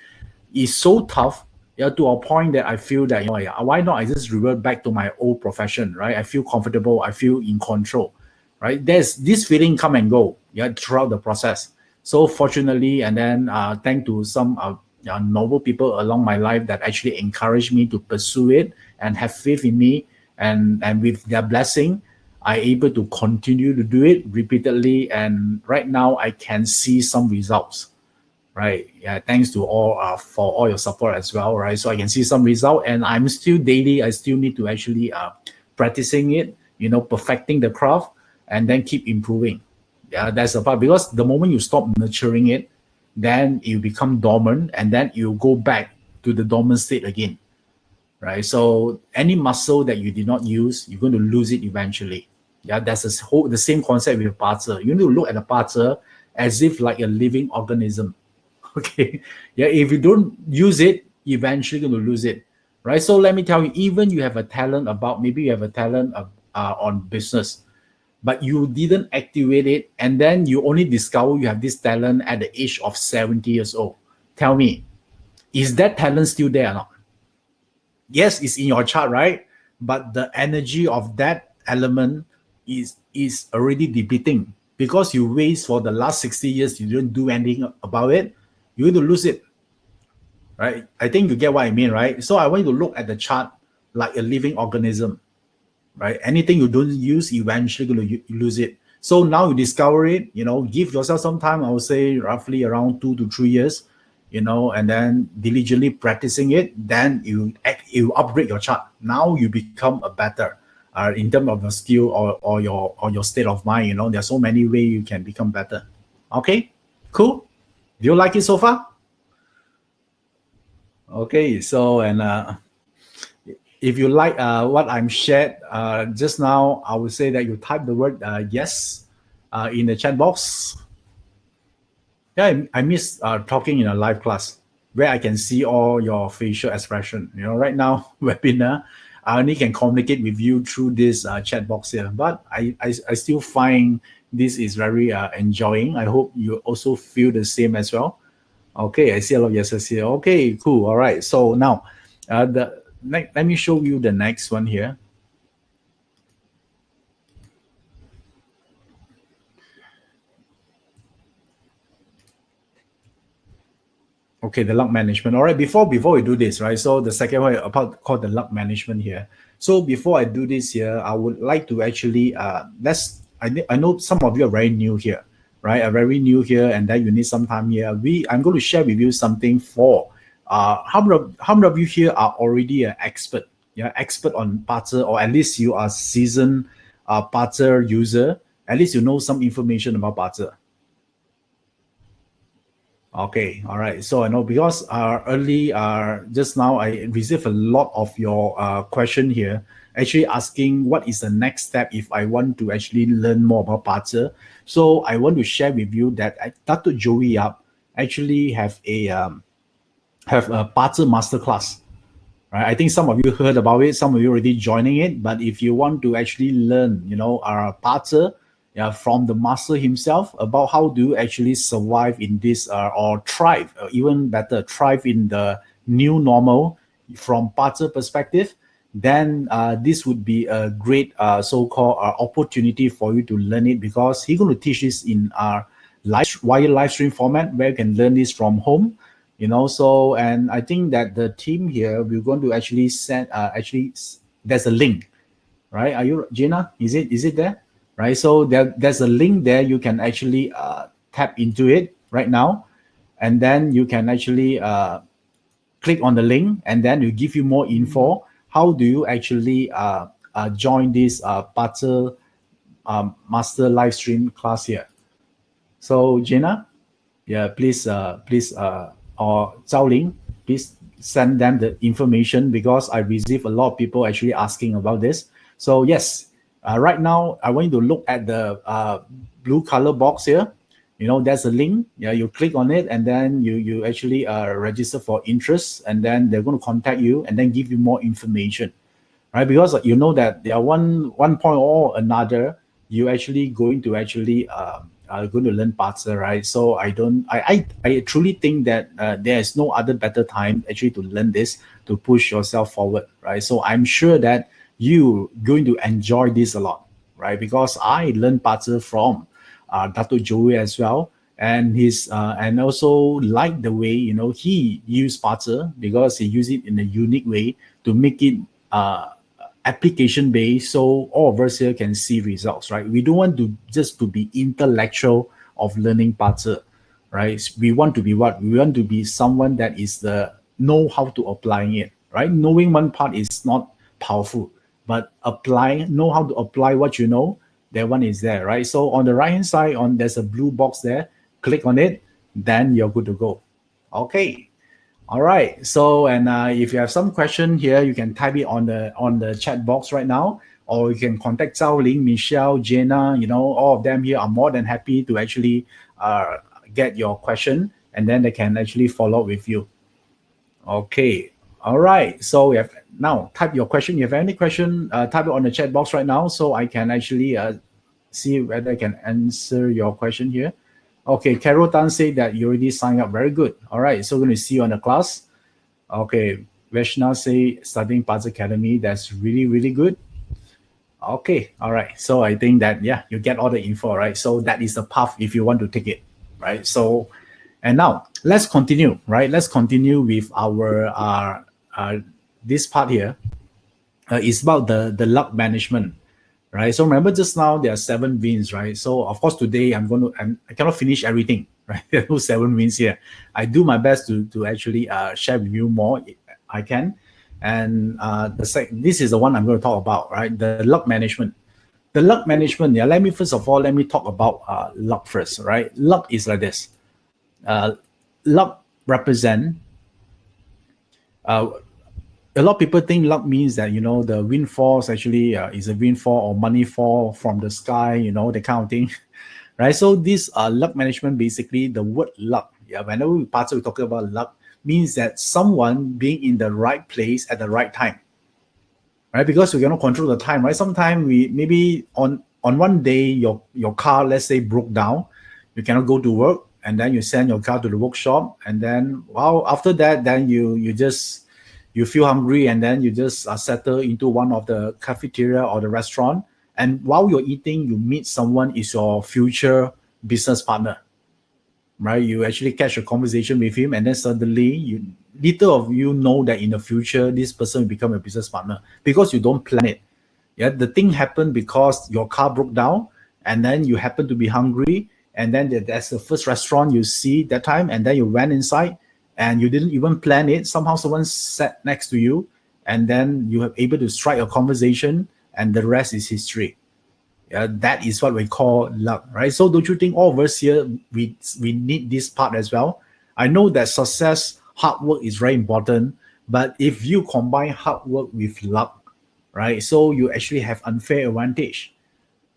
Speaker 1: It's so tough, yeah, to a point that I feel that, yeah, why not I just revert back to my old profession, right? I feel comfortable, I feel in control, right? There's this feeling come and go, yeah, throughout the process. So fortunately, and then thanks to some noble people along my life that actually encouraged me to pursue it and have faith in me, and with their blessing, I able to continue to do it repeatedly, and right now I can see some results, right? Yeah, thanks to all for all your support as well, right? So I can see some result, and I'm still daily. I still need to actually practicing it, perfecting the craft, and then keep improving. Yeah, that's the part, because the moment you stop nurturing it, then you become dormant, and then you go back to the dormant state again, right? So any muscle that you did not use, you're going to lose it eventually. Yeah, that's the same concept with parts. You need to look at the parts as if like a living organism. Okay, yeah, if you don't use it, eventually you're going to lose it, right? So let me tell you, even you have a talent about, maybe you have a talent on business, but you didn't activate it, and then you only discover you have this talent at the age of 70 years old. Tell me, is that talent still there or not? Yes, it's in your chart, right? But the energy of that element is already depleting, because you waste for the last 60 years, you didn't do anything about it. You're going to lose it, right? I think you get what I mean, right? So I want you to look at the chart like a living organism, right? Anything you don't use, eventually going to lose it. So now you discover it, give yourself some time. I would say roughly around 2 to 3 years, and then diligently practicing it. Then you upgrade your chart. Now you become a better, in terms of your skill, or your state of mind. There's so many ways you can become better. Okay, cool. Do you like it so far? Okay, so, and if you like what I'm shared just now, I would say that you type the word yes in the chat box. Yeah, I miss talking in a live class where I can see all your facial expression. Right now, webinar, I only can communicate with you through this chat box here. But I still find this is very enjoying. I hope you also feel the same as well. Okay, I see a lot of yeses here. Okay, cool. All right. So now, let me show you the next one here. Okay, the luck management. All right, before we do this, right? So the second one about called the luck management here. So before I do this here, I would like to actually I know some of you are very new here, right? Are very new here, and then you need some time here. I'm going to share with you something for how many of you here are already an expert? Yeah, expert on Parser, or at least you are seasoned Parser user. At least you know some information about Parser. Okay, all right. So I know, because early just now I received a lot of your question here, actually asking what is the next step if I want to actually learn more about Parser. So I want to share with you that Dr. Joey Yap actually have a Parser masterclass. Right? I think some of you heard about it, some of you already joining it. But if you want to actually learn, our Parser, yeah, from the master himself, about how to actually survive in this or thrive, or even better, thrive in the new normal from Parser perspective, then this would be a great so-called opportunity for you to learn it, because he's going to teach this in our live stream format where you can learn this from home. So, and I think that the team here, we're going to actually send there's a link, right? Are you, Gina? Is it there? Right. So there's a link there. You can actually tap into it right now, and then you can actually click on the link, and then it will give you more info. How do you actually join this Parser master live stream class here? So Jenna, yeah, please, or Zhao Ling, please send them the information because I receive a lot of people actually asking about this. So yes, right now I want you to look at the blue color box here. There's a link. Yeah, you click on it and then you actually register for interest, and then they're going to contact you and then give you more information, right? Because you know that there are one point or another, you actually going to actually are going to learn BaZi, right? So I truly think that there is no other better time actually to learn this, to push yourself forward, right? So I'm sure that you going to enjoy this a lot, right? Because I learned BaZi from Dato Joey as well, and his and also like the way he used BaZi because he used it in a unique way to make it application based, so all of us here can see results, right? We don't want to just to be intellectual of learning BaZi, right? We want to be what? We want to be someone that is the know how to applying it, right? Knowing one part is not powerful, but know how to apply what you know, that one is there, right? So on the right hand side, there's a blue box there. Click on it, then you're good to go. Okay. All right. So, and if you have some question here, you can type it on the chat box right now, or you can contact Zhao Ling, Michelle, Jenna. All of them here are more than happy to actually get your question, and then they can actually follow up with you. Okay. All right. So we have now type your question. You have any question? Type it on the chat box right now, so I can actually see whether I can answer your question here. Okay, Carol Tan said that you already signed up. Very good. All right, so we're going to see you on the class. Okay, Veshna say studying BaZi Academy. That's really, really good. Okay, all right. So I think that, yeah, you get all the info, right? So that is the path if you want to take it, right? So, and now let's continue, right? Let's continue with our this part here. It's about the luck management, right? So remember just now there are 7 wins, right? So of course today I cannot finish everything, right? There are no 7 wins here. I do my best to actually share with you more if I can. And this is the one I'm going to talk about, right? The luck management. The luck management, yeah, let me talk about luck first, right? Luck is like this. Luck represent a lot of people think luck means that the windfalls actually is a windfall or money fall from the sky, that kind of thing, right? So this luck management, basically the word luck, yeah, whenever we talk about luck, means that someone being in the right place at the right time, right? Because we cannot control the time, right? Sometimes we maybe on one day your car, let's say, broke down, you cannot go to work, and then you send your car to the workshop, and then after that, then you feel hungry, and then you just settle into one of the cafeteria or the restaurant, and while you're eating, you meet someone is your future business partner, right? You actually catch a conversation with him, and then suddenly little of you know that in the future this person will become a business partner because you don't plan it. Yeah, the thing happened because your car broke down, and then you happen to be hungry, and then that's the first restaurant you see that time, and then you went inside, and you didn't even plan it. Somehow someone sat next to you, and then you are able to strike a conversation, and the rest is history. Yeah, that is what we call luck, right? So don't you think all of us here, we need this part as well? I know that success, hard work is very important, but if you combine hard work with luck, right, so you actually have unfair advantage,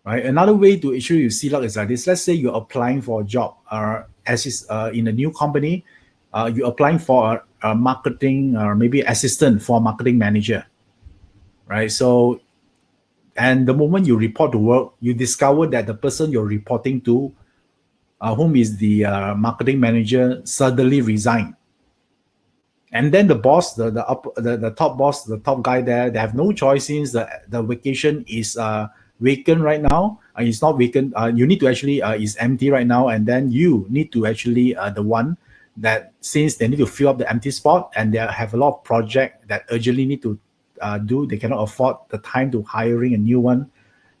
Speaker 1: right? Another way to actually you see luck is like this. Let's say you're applying for a job, in a new company, you're applying for a marketing or maybe assistant for a marketing manager, right? So, and the moment you report to work, you discover that the person you're reporting to, whom is the marketing manager, suddenly resigned. And then the boss, the top boss, the top guy there, they have no choice since the vacation is vacant right now. It's not vacant. You need to actually is empty right now, and then you need to actually the one that, since they need to fill up the empty spot, and they have a lot of project that urgently need to do. They cannot afford the time to hiring a new one.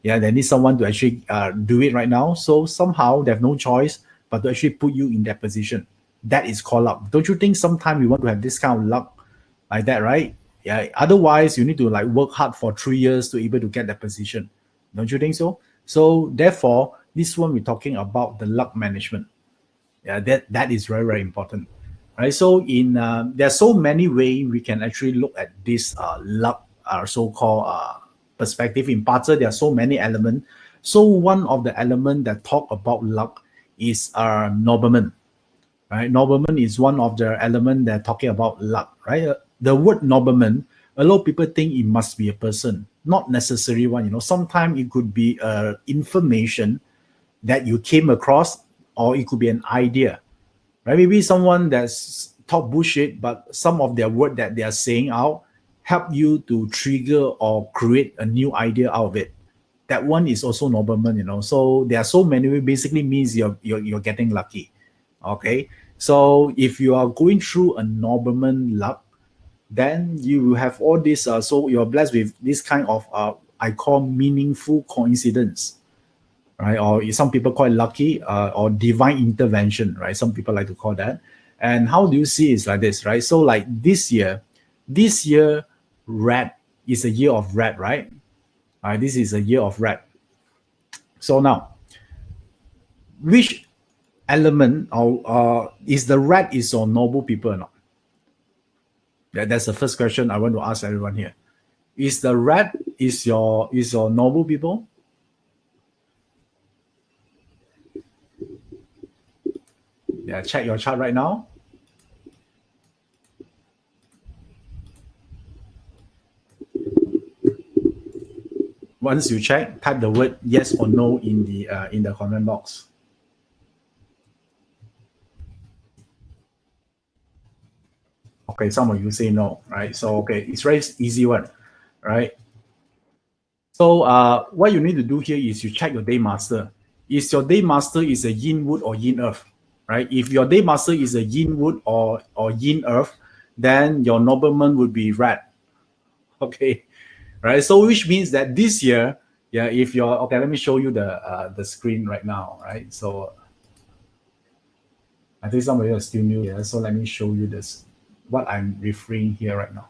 Speaker 1: Yeah, they need someone to actually do it right now. So somehow they have no choice but to actually put you in that position. That is called luck. Don't you think sometimes we want to have this kind of luck like that, right? Yeah. Otherwise, you need to like work hard for 3 years to able to get that position. Don't you think so? So therefore, This one we're talking about the luck management. Yeah, that is very, very important, right? So in there's so many ways we can actually look at this luck, so-called perspective. In Pater, there are so many elements. So one of the elements that talk about luck is nobleman, right? Nobleman is one of the elements that talking about luck, right? The word nobleman, a lot of people think it must be a person, not necessarily one. Sometimes it could be information that you came across, or it could be an idea, right? Maybe someone that's talk bullshit, but some of their word that they are saying out help you to trigger or create a new idea out of it. That one is also nobleman. So there are so many ways. Basically means you're getting lucky. Okay. So if you are going through a nobleman luck, then you will have all this. So you're blessed with this kind of I call meaningful coincidence, right? Or some people call it lucky, or divine intervention, right? Some people like to call that. And how do you see it's like this, right? So like this year, rat is a year of rat, right? This is a year of rat. So now, which element or is the rat is your noble people or not? That's the first question I want to ask everyone here. Is the rat is your noble people? Yeah, check your chart right now. Once you check, type the word yes or no in the comment box. Okay, some of you say no, right? So okay, it's very easy one, right? So what you need to do here is you check your day master. Is your day master is a yin wood or yin earth, right? If your day master is a yin wood or yin earth, then your nobleman would be rat. Okay, right? So which means that this year, yeah, if you're okay, let me show you the screen right now, right? So I think some of you are still new here, so let me show you this what I'm referring here right now.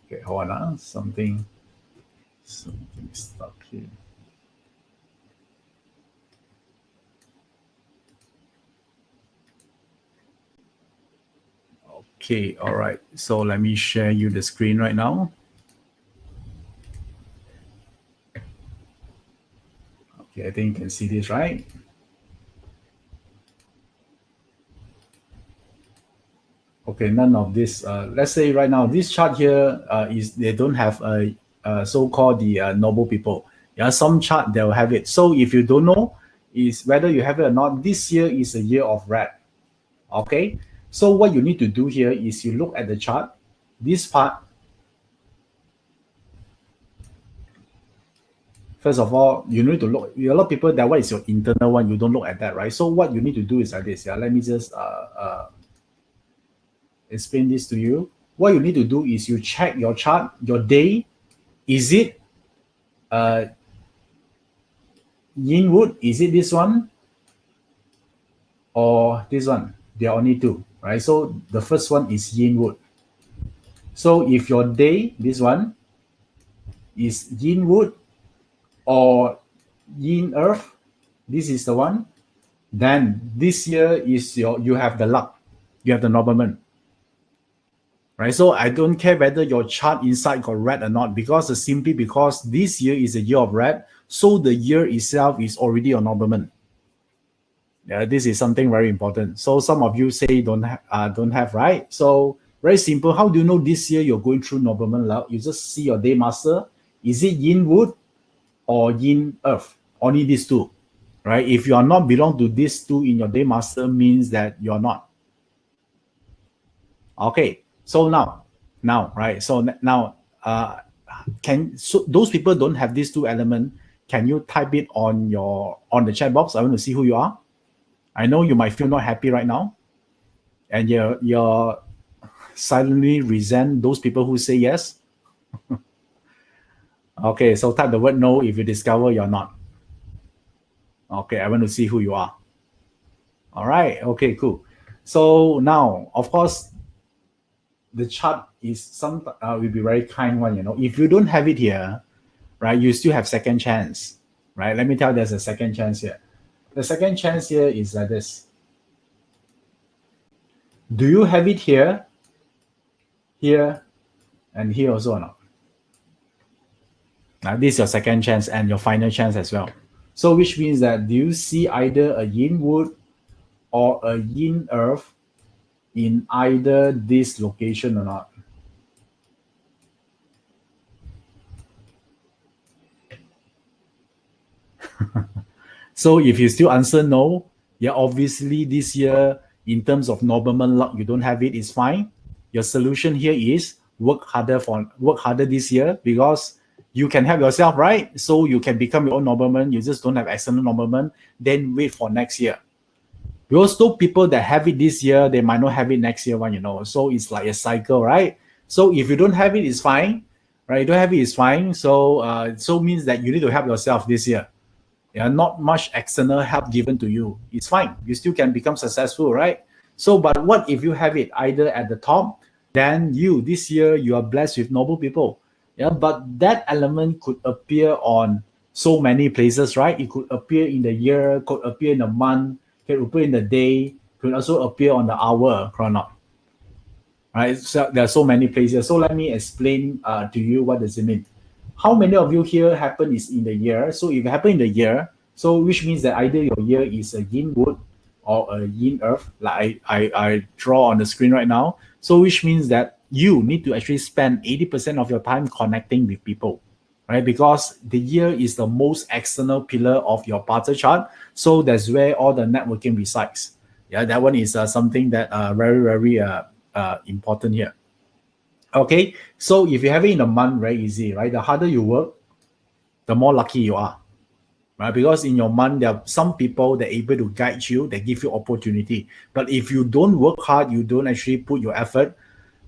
Speaker 1: Okay, hold on. Something stuck here. Okay, all right. So let me share you the screen right now. Okay, I think you can see this, right? Okay, none of this. Let's say right now, this chart here is they don't have a so-called the noble people. Yeah, some chart they'll have it. So if you don't know, is whether you have it or not, this year is a year of rat. Okay, so what you need to do here is you look at the chart. This part, first of all, you need to look. A lot of people that what is your internal one, you don't look at that, right? So what you need to do is like this. Yeah, let me just explain this to you. What you need to do is you check your chart, your day. Is it yin wood? Is it this one or this one? There are only two, right? So the first one is yin wood. So if your day, this one, is yin wood or yin earth, this is the one, then this year is you have the luck, you have the nobleman, right? So I don't care whether your chart inside got red or not, because simply because this year is a year of red, so the year itself is already a nobleman. Yeah, this is something very important. So some of you say don't have, right? So very simple. How do you know this year you're going through nobleman luck? You just see your day master. Is it yin wood or yin earth? Only these two, right? If you are not belong to these two in your day master, means that you're not. Okay, so now, right? So now, so those people don't have these two elements. Can you type it on the chat box? I want to see who you are. I know you might feel not happy right now, and you're silently resent those people who say yes. Okay, so type the word no if you discover you're not. Okay, I want to see who you are. All right, okay, cool. So now, of course, the chart is some will be very kind one, you know. If you don't have it here, right, you still have second chance, right? Let me tell you, there's a second chance here. The second chance here is like this. Do you have it here, here, and here also or not? Now, this is your second chance and your final chance as well. So which means that do you see either a yin wood or a yin earth in either this location or not? So if you still answer no, yeah, obviously this year in terms of nobleman luck, you don't have it, it's fine. Your solution here is work harder this year, because you can help yourself, right? So you can become your own nobleman. You just don't have external nobleman. Then wait for next year. Because those people that have it this year, they might not have it next year one, you know. So it's like a cycle, right? So if you don't have it, it's fine, right? You don't have it, it's fine. So so means that you need to help yourself this year. Yeah, not much external help given to you. It's fine. You still can become successful, right? So, but what if you have it either at the top, then this year you are blessed with noble people. Yeah, but that element could appear on so many places, right? It could appear in the year, could appear in the month, could appear in the day, could also appear on the hour, chrono. Right? So there are so many places. So let me explain to you what does it mean. How many of you here happen is in the year? So if it happen in the year, so which means that either your year is a yin wood or a yin earth, like I draw on the screen right now. So which means that you need to actually spend 80% of your time connecting with people, right? Because the year is the most external pillar of your parter chart. So that's where all the networking resides. Yeah, that one is something that very, very important here. Okay, so if you have it in a month, very easy, right? The harder you work, the more lucky you are, right? Because in your month, there are some people that are able to guide you, they give you opportunity. But if you don't work hard, you don't actually put your effort,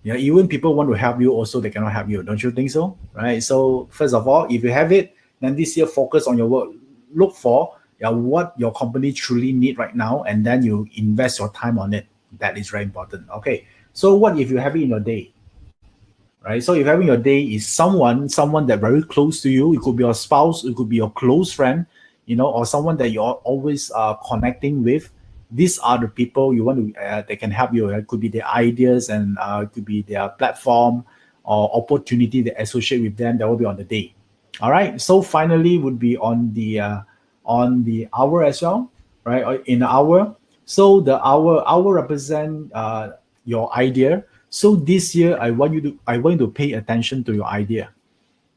Speaker 1: yeah, even people want to help you also, they cannot help you. Don't you think so? Right? So first of all, if you have it, then this year focus on your work. Look for what your company truly need right now, and then you invest your time on it. That is very important. Okay. So what if you have it in your day? Right? So if having your day is someone that very close to you, it could be your spouse, it could be your close friend, you know, or someone that you're always connecting with. These are the people you want to they can help you. It could be their ideas, and it could be their platform or opportunity that associate with them. That will be on the day. All right. So finally would be on the hour as well, right? In the hour. So the hour represent your idea. So this year, I want you to pay attention to your idea,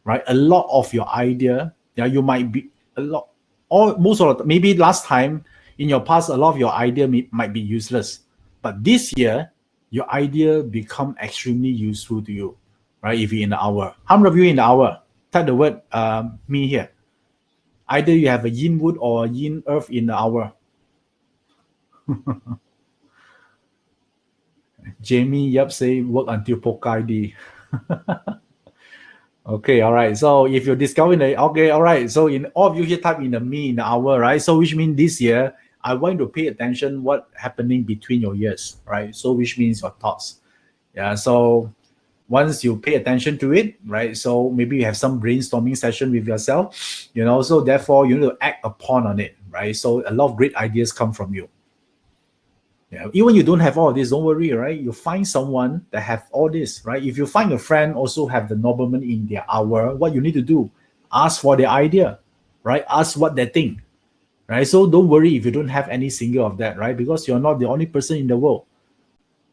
Speaker 1: right? A lot of your idea, yeah, you might be a lot, or most of the, maybe last time in your past, a lot of your idea might be useless, but this year, your idea become extremely useful to you, right? If you're in the hour, how many of you in the hour? Type the word me here. Either you have a yin wood or a yin earth in the hour. Jamie Yap say work until Pokai D. Okay, all right. So if you're discovering the okay, all right. So in all of you here type in the me in the hour, right? So which means this year I want to pay attention what happening between your years, right? So which means your thoughts. Yeah. So once you pay attention to it, right? So maybe you have some brainstorming session with yourself, you know. So therefore you need to act upon on it, right? So a lot of great ideas come from you. Yeah, even you don't have all this, don't worry, right? You find someone that have all this, right? If you find a friend also have the nobleman in their hour, what you need to do, ask for their idea, right? Ask what they think, right? So don't worry if you don't have any single of that, right? Because you're not the only person in the world.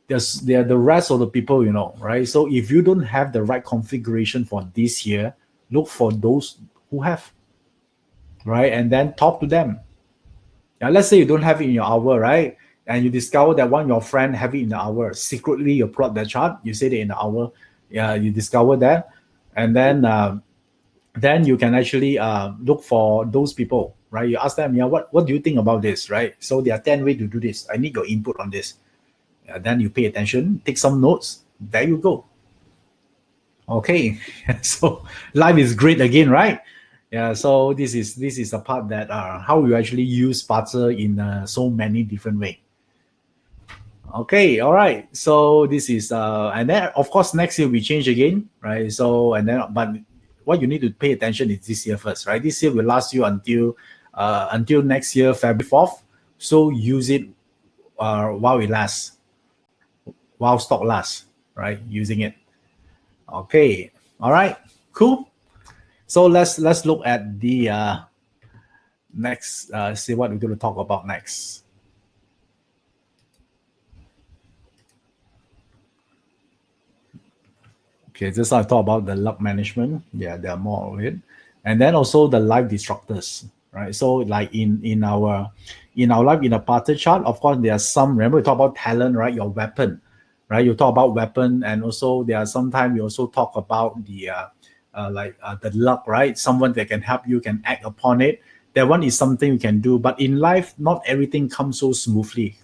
Speaker 1: There are the rest of the people, you know, right? So if you don't have the right configuration for this year, look for those who have, right? And then talk to them. Now, let's say you don't have it in your hour, right? And you discover that one of your friend have it in the hour. Secretly, you plot that chart. You say that in the hour. Yeah, you discover that, and then you can actually look for those people, right? You ask them, yeah, what do you think about this, right? So there are 10 ways to do this. I need your input on this. Then you pay attention, take some notes. There you go. Okay, so life is great again, right? Yeah, so this is a part that how you actually use Sparta in so many different ways. Okay, all right. So this is and then of course next year we change again, right? So and then but what you need to pay attention is this year first, right? This year will last you until next year February 4th. So use it while it lasts, while stock lasts, right? Using it. Okay, all right, cool. So let's look at the next. See what we're going to talk about next. Okay, just I talk about the luck management. Yeah, there are more of it, and then also the life disruptors, right? So like in our life in a parter chart, of course there are some. Remember we talk about talent, right? Your weapon, right? You talk about weapon, and also there are sometimes we also talk about the luck, right? Someone that can help you, can act upon it. That one is something you can do, but in life, not everything comes so smoothly,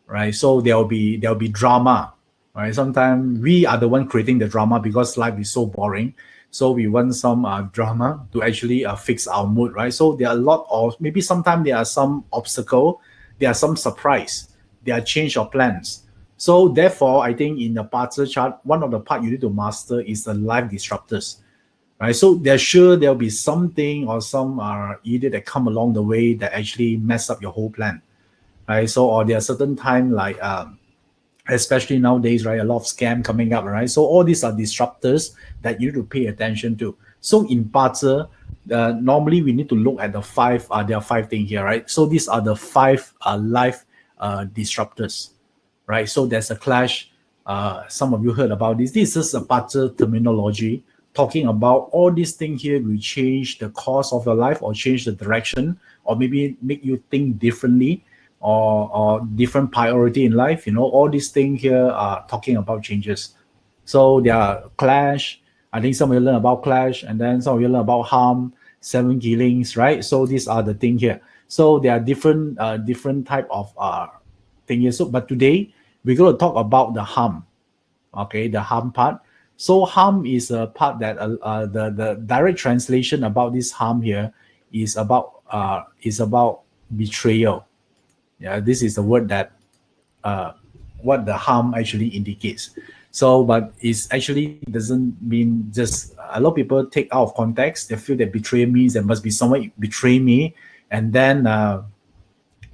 Speaker 1: right? So there'll be drama, right? Sometimes we are the one creating the drama because life is so boring. So we want some drama to actually fix our mood, right? So there are a lot of maybe sometimes there are some obstacle, there are some surprise, there are change of plans. So therefore, I think in the parts chart, one of the part you need to master is the life disruptors, right? So there'll be something or some idiot that come along the way that actually mess up your whole plan, right? So or there are certain time like especially nowadays, right? A lot of scam coming up, right? So all these are disruptors that you need to pay attention to. So in Bazi, normally we need to look at the five. There are five things here, right? So these are the five life disruptors, right? So there's a clash. Some of you heard about this. This is a Bazi terminology talking about all these things here will change the course of your life or change the direction or maybe make you think differently or different priority in life. All these things here are talking about changes. So there are clash. I think some of you learn about clash, and then some of you learn about harm, seven killings, right? So these are the thing here. So there are different type of thing here. So but today we're going to talk about the harm. Okay, the harm part. So harm is a part that the direct translation about this harm here is about betrayal. Yeah, this is the word that what the harm actually indicates. So, but it's actually doesn't mean just a lot of people take out of context. They feel that betray means there must be someone betray me, and then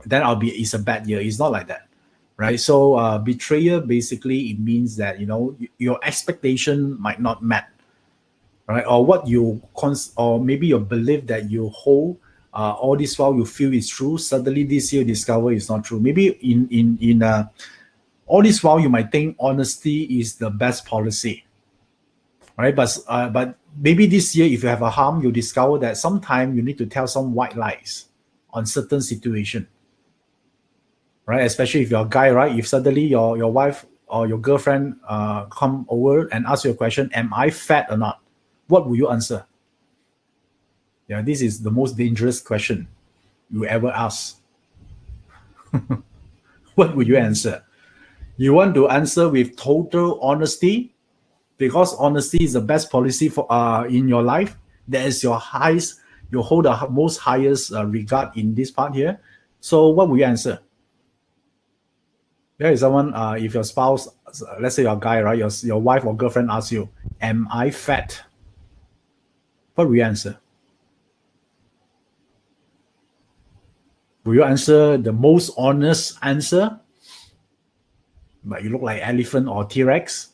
Speaker 1: it's a bad year. It's not like that, right? So betrayal basically it means that your expectation might not met, right? Or what or maybe your belief that you hold all this while you feel is true. Suddenly this year discover it's not true. Maybe in all this while you might think honesty is the best policy, right? But maybe this year if you have a harm, you discover that sometimes you need to tell some white lies on certain situation, right? Especially if you're a guy, right? If suddenly your wife or your girlfriend come over and ask you a question, am I fat or not? What will you answer? Yeah, this is the most dangerous question you ever ask. What will you answer? You want to answer with total honesty, because honesty is the best policy for in your life. That is your highest, you hold the most highest regard in this part here. So what will you answer? There is someone, if your spouse, let's say you're a guy, right? Your wife or girlfriend asks you, am I fat? What will you answer? Will you answer the most honest answer? But you look like elephant or T-Rex?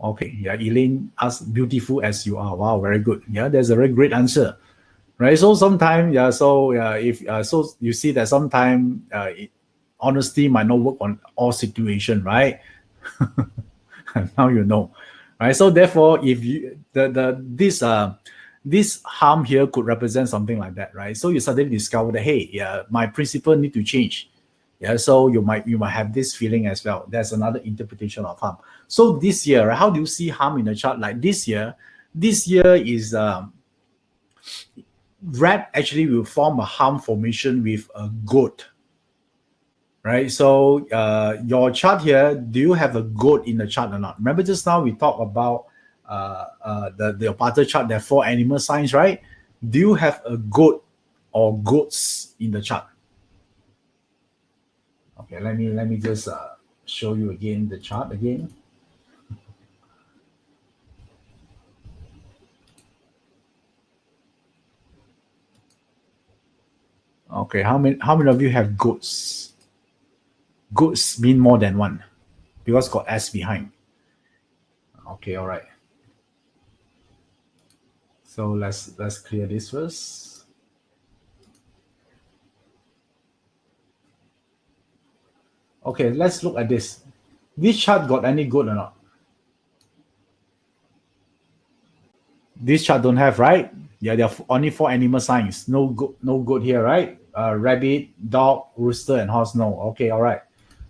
Speaker 1: Okay, yeah, Elaine asked, beautiful as you are. Wow, very good. Yeah, that's a very great answer, right? So sometimes, yeah, so if so you see that sometimes honesty might not work on all situation, right? Now you know, right? So therefore, if you this harm here could represent something like that, right? So you suddenly discover that, hey, yeah, my principle need to change. Yeah, so you might have this feeling as well. That's another interpretation of harm. So this year, right, how do you see harm in the chart? Like this year is red actually will form a harm formation with a goat, right? So your chart here, do you have a goat in the chart or not? Remember just now we talked about the Apata chart, there are 4 animal signs, right? Do you have a goat or goats in the chart? Okay, let me just show you again the chart again. Okay, how many of you have goats? Goats mean more than one because got S behind. Okay, all right. So let's clear this first. Okay, let's look at this. This chart got any goat or not? This chart don't have, right? Yeah, there are only 4 animal signs. No goat here, right? Rabbit, dog, rooster, and horse. No. Okay, all right.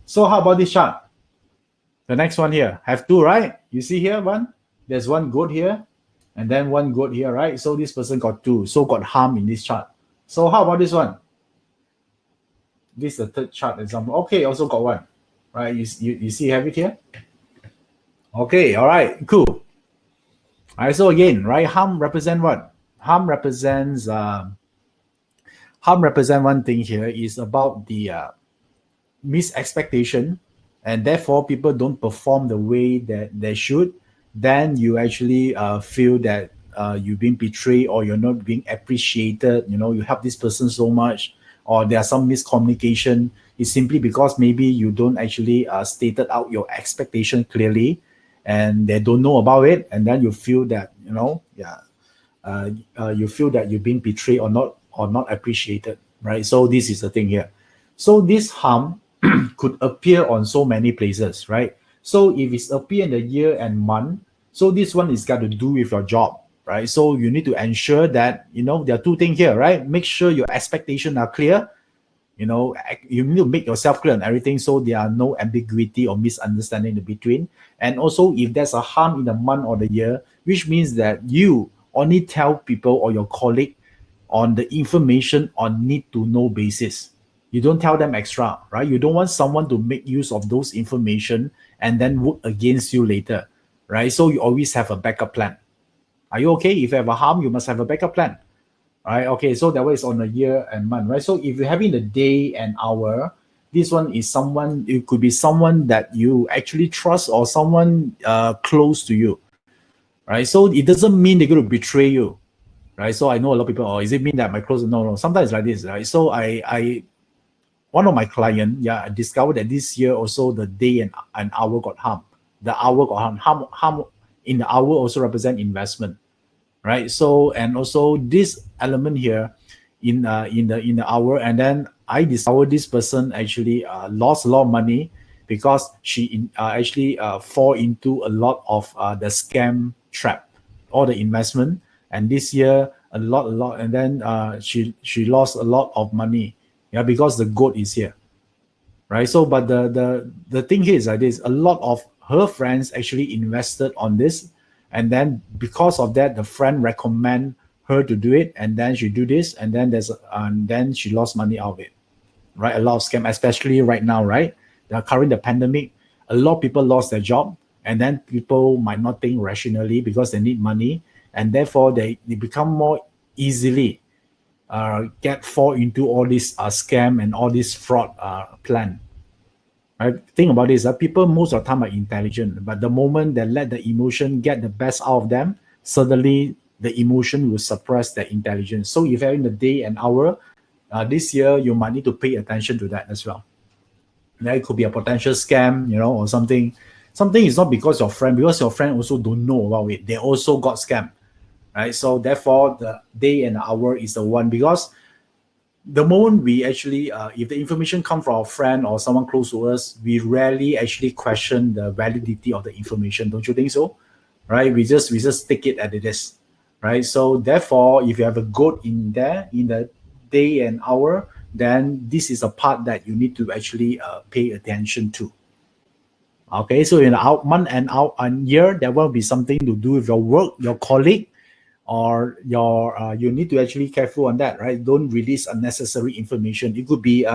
Speaker 1: So how about this chart? The next one here have two, right? You see here one. There's one goat here, and then one goat here, right? So this person got two. So got harm in this chart. So how about this one? This is the third chart example. Okay, also got one, right? You see have it here. Okay, all right, cool. All right, so again, right? Harm represent what? Harm represents one thing here is about the misexpectation, and therefore people don't perform the way that they should. Then you actually feel that you've been betrayed or you're not being appreciated. You help this person so much, or there's some miscommunication. It's simply because maybe you don't actually stated out your expectation clearly, and they don't know about it, and then you feel that you feel that you're being betrayed or not appreciated, right? So this is the thing here. So this harm could appear on so many places, right? So if it's appear in the year and month, so this one is got to do with your job, right? So you need to ensure that there are two things here, right? Make sure your expectations are clear. You need to make yourself clear on everything, so there are no ambiguity or misunderstanding in between. And also, if there's a harm in the month or the year, which means that you only tell people or your colleague on the information on need to know basis. You don't tell them extra, right? You don't want someone to make use of those information and then work against you later, right? So you always have a backup plan. Are you okay? If you have a harm, you must have a backup plan, right? Okay, so that way is on a year and month, right? So if you're having the day and hour, this one is someone, it could be someone that you actually trust or someone close to you, right? So it doesn't mean they're going to betray you, right? So I know a lot of people, is it mean that my close? No. Sometimes it's like this, right? So I one of my client, I discovered that this year also the day and hour got harm. The hour got harm in the hour also represent investment, right? So and also this element here in the hour, and then I discovered this person actually lost a lot of money because she actually fall into a lot of the scam trap, all the investment, and this year a lot, and then she lost a lot of money, because the goat is here, right? So but the thing here is like this: a lot of her friends actually invested on this, and then because of that, the friend recommend her to do it, and then she do this, and then she lost money out of it, right? A lot of scam, especially right now, right? The pandemic, a lot of people lost their job, and then people might not think rationally because they need money, and therefore they become more easily fall into all this scam and all this fraud plan. Right? Think about this: people most of the time are intelligent, but the moment they let the emotion get the best out of them, suddenly the emotion will suppress their intelligence. So if you're in the day and hour, this year you might need to pay attention to that as well. It could be a potential scam, or something. Something is not because your friend also don't know about it. They also got scammed, right? So therefore, the day and hour is the one, because the moment we actually, if the information come from our friend or someone close to us, we rarely actually question the validity of the information. Don't you think so? Right? We just take it as it is, right? So therefore, if you have a goat in there in the day and hour, then this is a part that you need to actually pay attention to. Okay, so in the month and year, there will be something to do with your work, your colleague, or your you need to actually careful on that, right? Don't release unnecessary information. It could be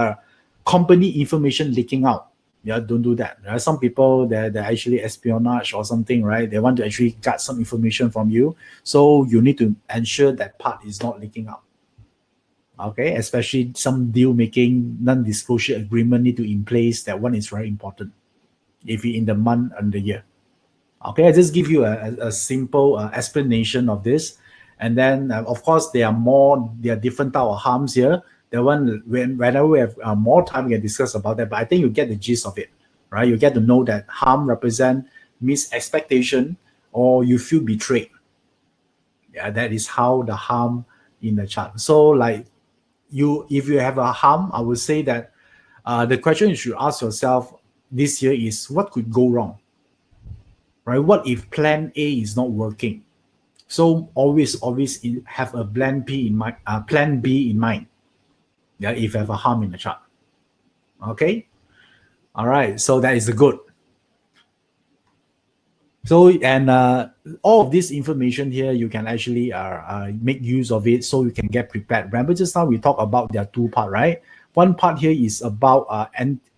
Speaker 1: company information leaking out. Don't do that. There are some people that actually espionage or something, right? They want to actually get some information from you, so you need to ensure that part is not leaking out. Okay, especially some deal making, non-disclosure agreement need to in place. That one is very important if you in the month and the year. Okay, I just give you a simple explanation of this, and then of course there are different type of harms here. The one whenever we have more time, we can discuss about that. But I think you get the gist of it, right? You get to know that harm represent missed expectation or you feel betrayed. Yeah, that is how the harm in the chart. So like if you have a harm, I would say that the question you should ask yourself this year is what could go wrong, right? What if plan A is not working? So always have a plan B in mind. Plan B in mind. Yeah, if you have a harm in the chart. Okay. All right. So that is the good. So and all of this information here, you can actually make use of it so you can get prepared. Remember just now we talked about their two part, right? One part here is about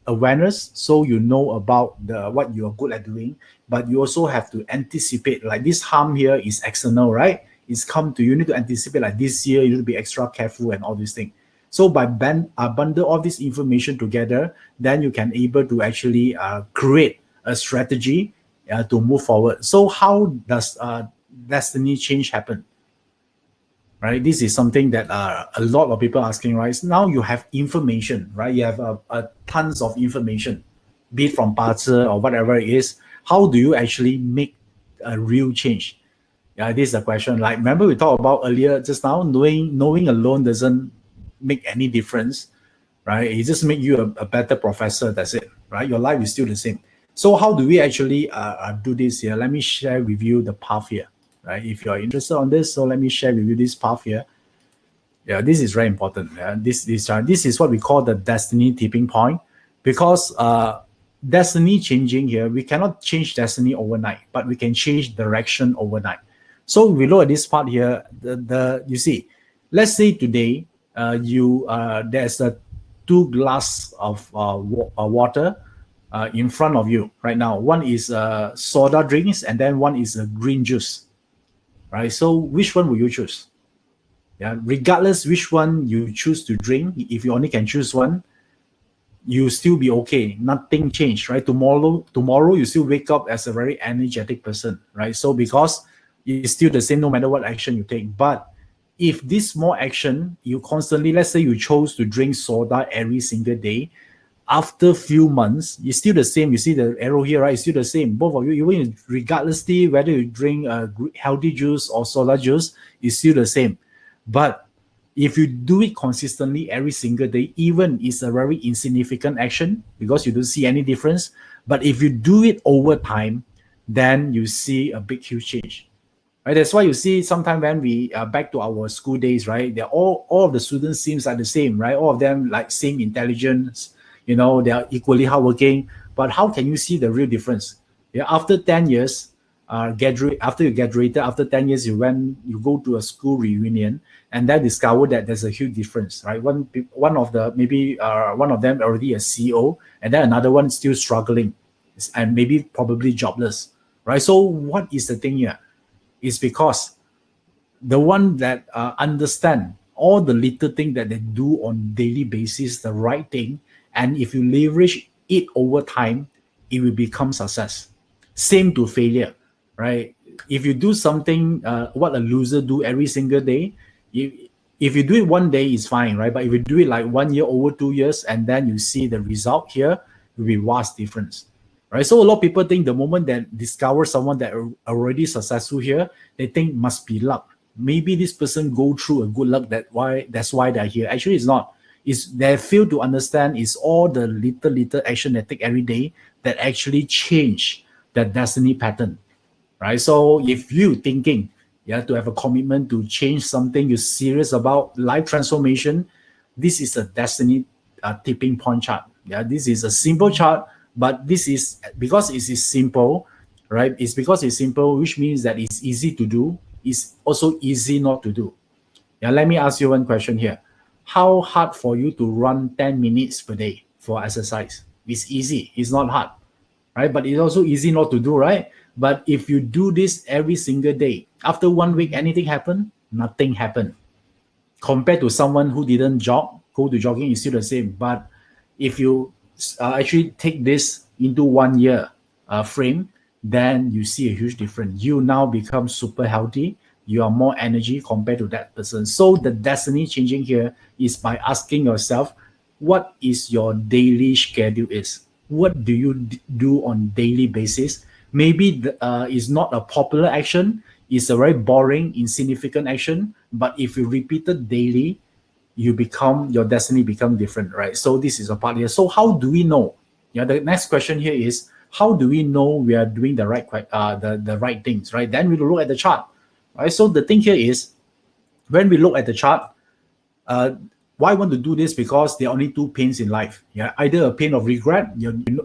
Speaker 1: awareness, so you know about what you are good at doing, but you also have to anticipate. Like this harm here is external, right? It's come to you. You need to anticipate like this year you need to be extra careful and all these things. So by bundle all this information together, then you can able to actually create a strategy to move forward. So how does destiny change happen? Right, this is something that a lot of people are asking. Right, so now you have information, right? You have tons of information, be it from BaZi or whatever it is. How do you actually make a real change? Yeah, this is the question. Like remember we talked about earlier just now, knowing alone doesn't make any difference, right? It just make you a better professor. That's it, right? Your life is still the same. So how do we actually do this here? Let me share with you the path here, right? If you're interested on this, so let me share with you this path here. Yeah, this is very important. This is what we call the destiny tipping point, because destiny changing here, we cannot change destiny overnight, but we can change direction overnight. So we look at this part here. You see, let's say today there's a 2 glass of water in front of you right now. One is soda drinks, and then one is a green juice, right? So which one will you choose? Yeah, regardless which one you choose to drink, if you only can choose one, you still be okay. Nothing changed, right? Tomorrow you still wake up as a very energetic person, right? So because it's still the same no matter what action you take. But if this small action, you constantly, let's say you chose to drink soda every single day, after few months, it's still the same. You see the arrow here, right? It's still the same. Both of you, even regardlessly whether you drink healthy juice or soda juice, it's still the same. But if you do it consistently every single day, even it's a very insignificant action because you don't see any difference. But if you do it over time, then you see a big, huge change. Right, that's why you see sometimes when we back to our school days, right? They're all of the students seems like the same, right? All of them like same intelligence, they are equally hardworking. But how can you see the real difference? Yeah, after 10 years, after you graduated, after 10 years, you go to a school reunion and then discover that there's a huge difference, right? One of them already a CEO, and then another one still struggling, and maybe probably jobless, right? So what is the thing here? It's because the one that understand all the little thing that they do on daily basis, the right thing, and if you leverage it over time, it will become success. Same to failure, right? If you do something, what a loser do every single day, if you do it one day, it's fine, right? But if you do it like 1 year, over 2 years, and then you see the result here, it will be vast difference. Right, so a lot of people think the moment that discover someone that are already successful here, they think must be luck. Maybe this person go through a good luck that's why they're here. Actually, it's not. It's they fail to understand is all the little action they take every day that actually change the destiny pattern. Right. So if you thinking to have a commitment to change something, you're serious about life transformation, this is a destiny tipping point chart. Yeah, this is a simple chart. But this is because it is simple, right? It's because it's simple, which means that it's easy to do. It's also easy not to do. Yeah, let me ask you one question here. How hard for you to run 10 minutes per day for exercise? It's easy. It's not hard, right? But it's also easy not to do, right? But if you do this every single day, after 1 week, anything happen? Nothing happen. compared to someone who didn't go to jogging is still the same. But if you actually take this into 1 year frame, then you see a huge difference. You now become super healthy. You are more energy compared to that person. So the destiny changing here is by asking yourself, what is your daily schedule is? What do you do on daily basis? Maybe it's not a popular action. It's a very boring, insignificant action. But if you repeat it daily, your destiny become different, right? So this is a part here. So how do we know? Yeah, the next question here is, how do we know we are doing the right the right things, right? Then we look at the chart, right? So the thing here is, when we look at the chart, why I want to do this? Because there are only two pains in life. Yeah, either a pain of regret.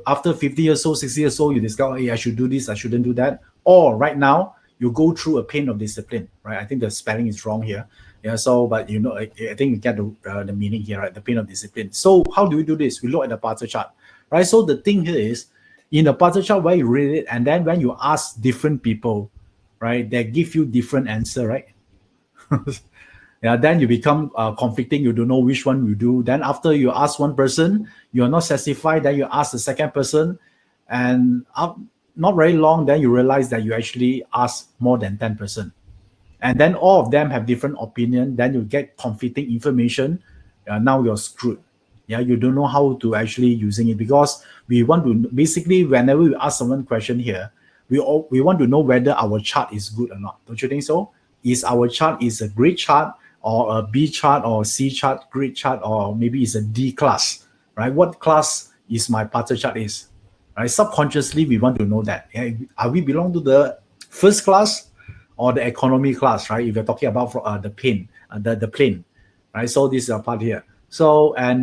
Speaker 1: After 50 years old, 60 years old, you discover, hey, I should do this, I shouldn't do that. Or right now, you go through a pain of discipline, right? I think the spelling is wrong here. Yeah, so, but I think you get the meaning here, right? The pain of discipline. So how do we do this? We look at the parter chart, right? So the thing here is, in the parter chart, where you read it, and then when you ask different people, right, they give you different answer, right? Yeah, then you become conflicting. You don't know which one you do. Then after you ask one person, you're not satisfied. Then you ask the second person, and not very long, then you realize that you actually ask more than 10%. And then all of them have different opinion. Then you get conflicting information. Now you're screwed. Yeah, you don't know how to actually using it, because we want to basically, whenever we ask someone question here, we want to know whether our chart is good or not. Don't you think so? Is our chart is a great chart, or a B chart, or C chart, great chart, or maybe it's a D class, right? What class is my parter chart is, right? Subconsciously, we want to know that. Yeah? Are we belong to the first class or the economy class, right? If you're talking about the plane, right? So this is a part here. So, and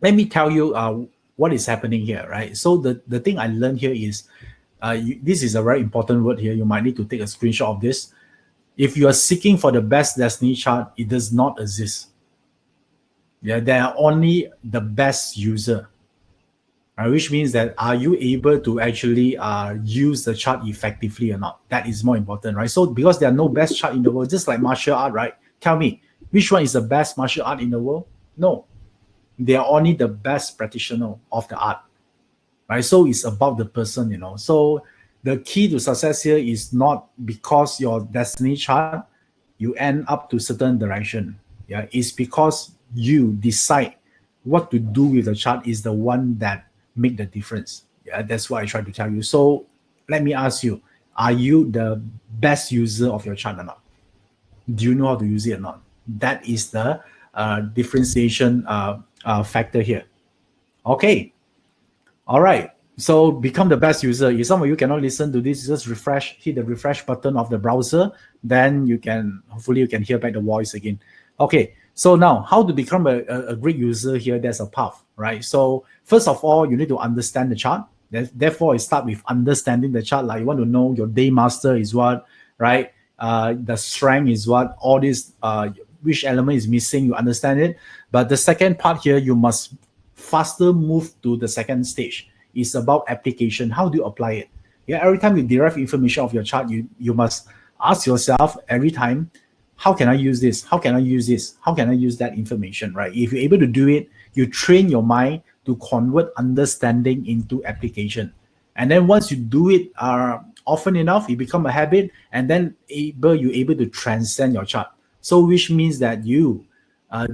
Speaker 1: let me tell you what is happening here, right? So the thing I learned here is, this is a very important word here. You might need to take a screenshot of this. If you are seeking for the best destiny chart, it does not exist. Yeah, there are only the best user, which means that are you able to actually use the chart effectively or not? That is more important, right? So because there are no best chart in the world, just like martial art, right? Tell me, which one is the best martial art in the world? No, they are only the best practitioner of the art, right? So it's about the person, So the key to success here is not because your destiny chart, you end up to certain direction. Yeah, it's because you decide what to do with the chart is the one that make the difference. Yeah, that's what I try to tell you. So let me ask you, are you the best user of your chart or not? Do you know how to use it or not? That is the differentiation factor here. Okay. All right. So become the best user. If some of you cannot listen to this, just hit the refresh button of the browser. Then hopefully you can hear back the voice again. Okay. So now, how to become a great user here? There's a path, right? So first of all, you need to understand the chart. Therefore, it starts with understanding the chart. Like you want to know your day master is what, right? The strength is what, all this, which element is missing, you understand it. But the second part here, you must faster move to the second stage. It's about application. How do you apply it? Yeah, every time you derive information of your chart, you must ask yourself every time, how can I use this? How can I use this? How can I use that information, right? If you're able to do it, you train your mind to convert understanding into application. And then once you do it often enough, it become a habit, and then you're able to transcend your chart. So which means that you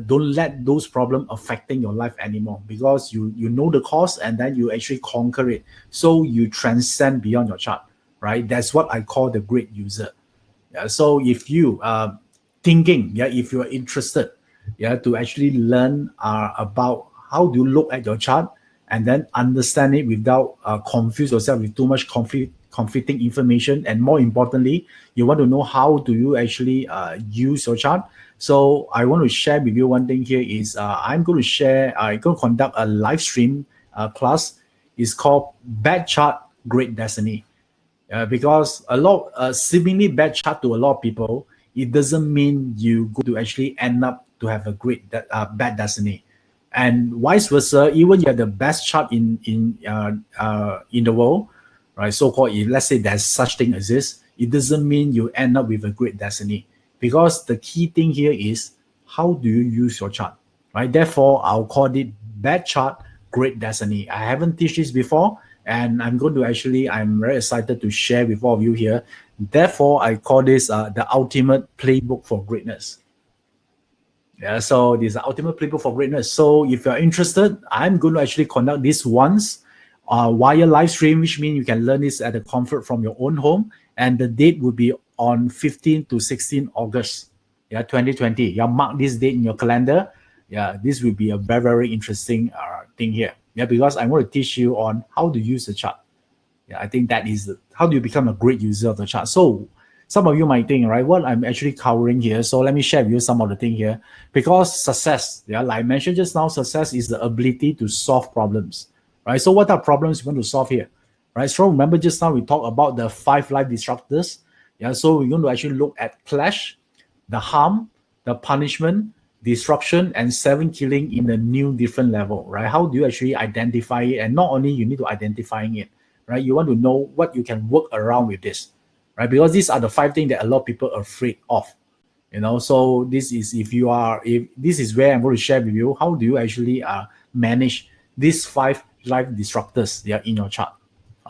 Speaker 1: don't let those problems affecting your life anymore, because you know the cause, and then you actually conquer it. So you transcend beyond your chart, right? That's what I call the great user. Yeah, so if you if you're interested, to actually learn about how do you look at your chart and then understand it without confuse yourself with too much conflicting information, and more importantly, you want to know how do you actually use your chart. So I want to share with you one thing here is I'm going to conduct a live stream class. It's called Bad Chart, Great Destiny. Because seemingly bad chart to a lot of people, it doesn't mean you go to actually end up to have a great bad destiny. And vice versa, even you have the best chart in the world, right? So-called, let's say there's such thing as this, it doesn't mean you end up with a great destiny. Because the key thing here is how do you use your chart, right? Therefore, I'll call it bad chart, great destiny. I haven't teach this before, and I'm very excited to share with all of you here. Therefore, I call this the ultimate playbook for greatness. Yeah, so this is the ultimate playbook for greatness. So if you're interested, I'm going to actually conduct this once via live stream, which means you can learn this at the comfort from your own home. And the date will be on 15 to 16 August, 2020. Yeah, mark this date in your calendar. Yeah, this will be a very, very interesting thing here. Yeah, because I'm going to teach you on how to use the chart. Yeah, I think that is how do you become a great user of the chart. So some of you might think, right, what I'm actually covering here. So let me share with you some of the thing here. Because success, like I mentioned just now, success is the ability to solve problems, right? So what are problems you want to solve here, right? So remember just now we talked about the 5 life disruptors. Yeah, so we're going to actually look at clash, the harm, the punishment, disruption, and 7 killing in a new different level, right? How do you actually identify it? And not only you need to identify it, right? You want to know what you can work around with this, right? Because these are the 5 things that a lot of people are afraid of, So this is if this is where I'm going to share with you how do you actually manage these 5 life disruptors in your chart.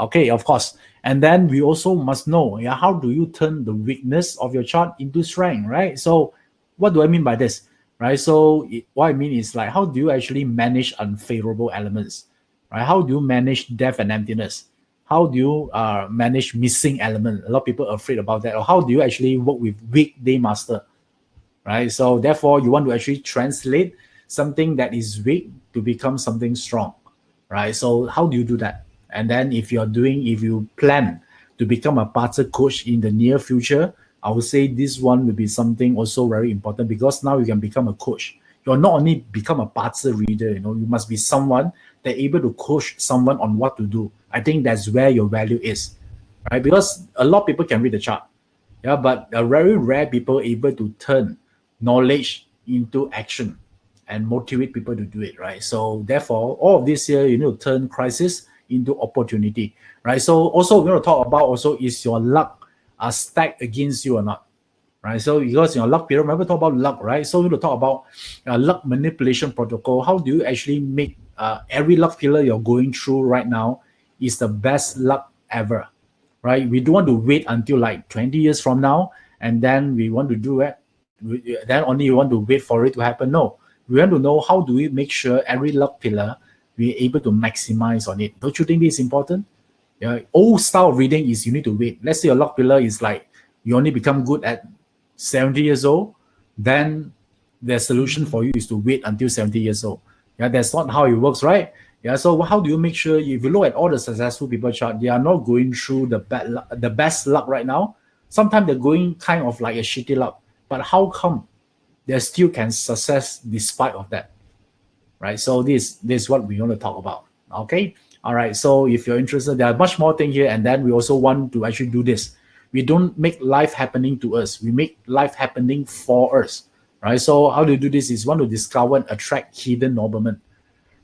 Speaker 1: Okay, of course. And then we also must know, how do you turn the weakness of your chart into strength, right? So what do I mean by this, right? So what I mean is like, how do you actually manage unfavorable elements, right? How do you manage death and emptiness? How do you manage missing element? A lot of people are afraid about that. Or how do you actually work with weak day master, right? So therefore, you want to actually translate something that is weak to become something strong, right? So how do you do that? And then if you plan to become a parter coach in the near future, I would say this one will be something also very important because now you can become a coach. You're not only become a parter reader, you must be someone that able to coach someone on what to do. I think that's where your value is, right? Because a lot of people can read the chart, but a very rare people able to turn knowledge into action and motivate people to do it, right? So therefore, all of this here, you need to turn crisis into opportunity, right? So also we're going to talk about also is your luck stacked against you or not, right? So because your luck period, remember talk about luck, right? So we're going to talk about luck manipulation protocol. How do you actually make every luck pillar you're going through right now is the best luck ever, right? We don't want to wait until like 20 years from now and then we want to do it. Then only you want to wait for it to happen. No, we want to know how do we make sure every luck pillar we're able to maximize on it. Don't you think this is important? Old style of reading is you need to wait. Let's say your luck pillar is like you only become good at 70 years old, then the solution for you is to wait until 70 years old. That's not how it works, right? So how do you make sure if you look at all the successful people chart, they are not going through the best luck right now. Sometimes they're going kind of like a shitty luck. But how come they still can success despite of that, right? So this is what we want to talk about, okay? All right, so if you're interested, there are much more things here, and then we also want to actually do this. We don't make life happening to us. We make life happening for us, right? So how do you do this is want to discover and attract hidden noblemen,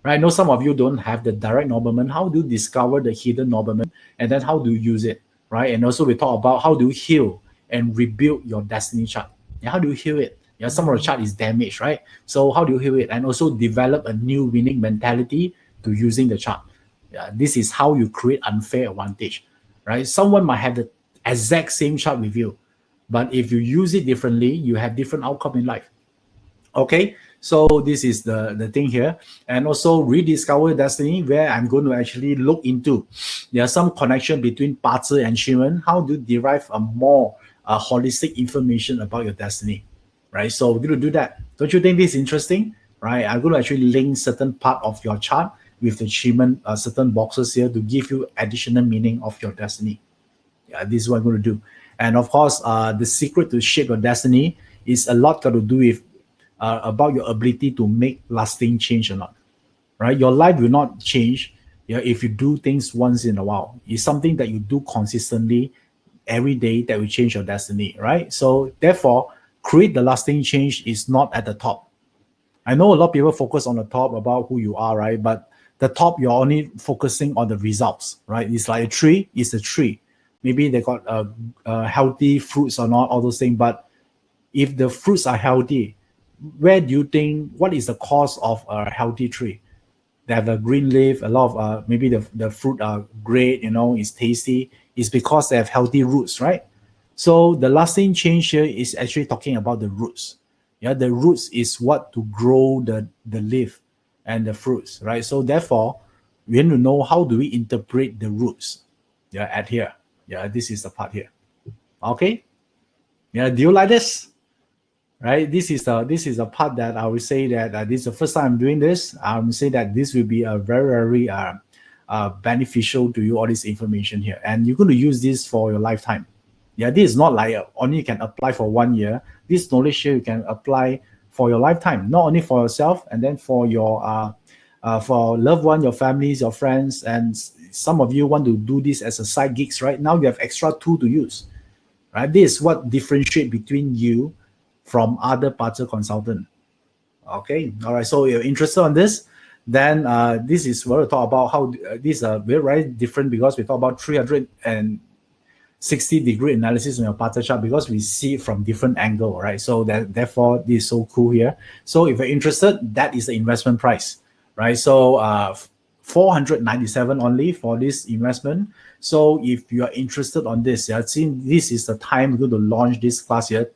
Speaker 1: right? I know some of you don't have the direct noblemen. How do you discover the hidden noblemen, and then how do you use it, right? And also we talk about how do you heal and rebuild your destiny chart. How do you heal it? Some of the chart is damaged, right? So how do you heal it? And also develop a new winning mentality to using the chart. This is how you create unfair advantage, right? Someone might have the exact same chart with you, but if you use it differently, you have different outcome in life. Okay, so this is the thing here. And also rediscover destiny, where I'm going to actually look into there are some connection between parter and Shimon. How do you derive a more holistic information about your destiny, right? So we're going to do that. Don't you think this is interesting, right? I'm going to actually link certain part of your chart with the achievement, certain boxes here to give you additional meaning of your destiny. This is what I'm going to do. And of course, the secret to shape your destiny is a lot got to do with about your ability to make lasting change or not, right? Your life will not change if you do things once in a while. It's something that you do consistently every day that will change your destiny, right? So therefore, create the lasting change is not at the top. I know a lot of people focus on the top about who you are, right? But the top, you're only focusing on the results, right? It's like a tree, it's a tree. Maybe they got healthy fruits or not, all those things. But if the fruits are healthy, where do you think, what is the cause of a healthy tree? They have a green leaf, a lot of maybe the fruit are great, it's tasty. It's because they have healthy roots, right? So the lasting change here is actually talking about the roots. Yeah, the roots is what to grow the leaf and the fruits, right? So therefore, we need to know how do we interpret the roots. Yeah, at here. Yeah, this is the part here. Okay. Yeah, do you like this? Right, this is a part that I would say that this is the first time I'm doing this. I would say that this will be a very beneficial to you, all this information here, and you're going to use this for your lifetime. Yeah, this is not like only you can apply for 1 year. This knowledge here you can apply for your lifetime, not only for yourself, and then for your for loved one, your families, your friends, and some of you want to do this as a side gigs. Right now you have extra tool to use. Right, this is what differentiate between you from other parts consultant. Okay, all right. So you're interested on this, then this is where we talk about how these are very different, because we talk about 360-degree analysis on your parts chart, because we see it from different angle, right? So therefore this is so cool here. So if you're interested, that is the investment price, right? So 497 only for this investment. So if you are interested on this, yeah, since this is the time we're going to launch this class here.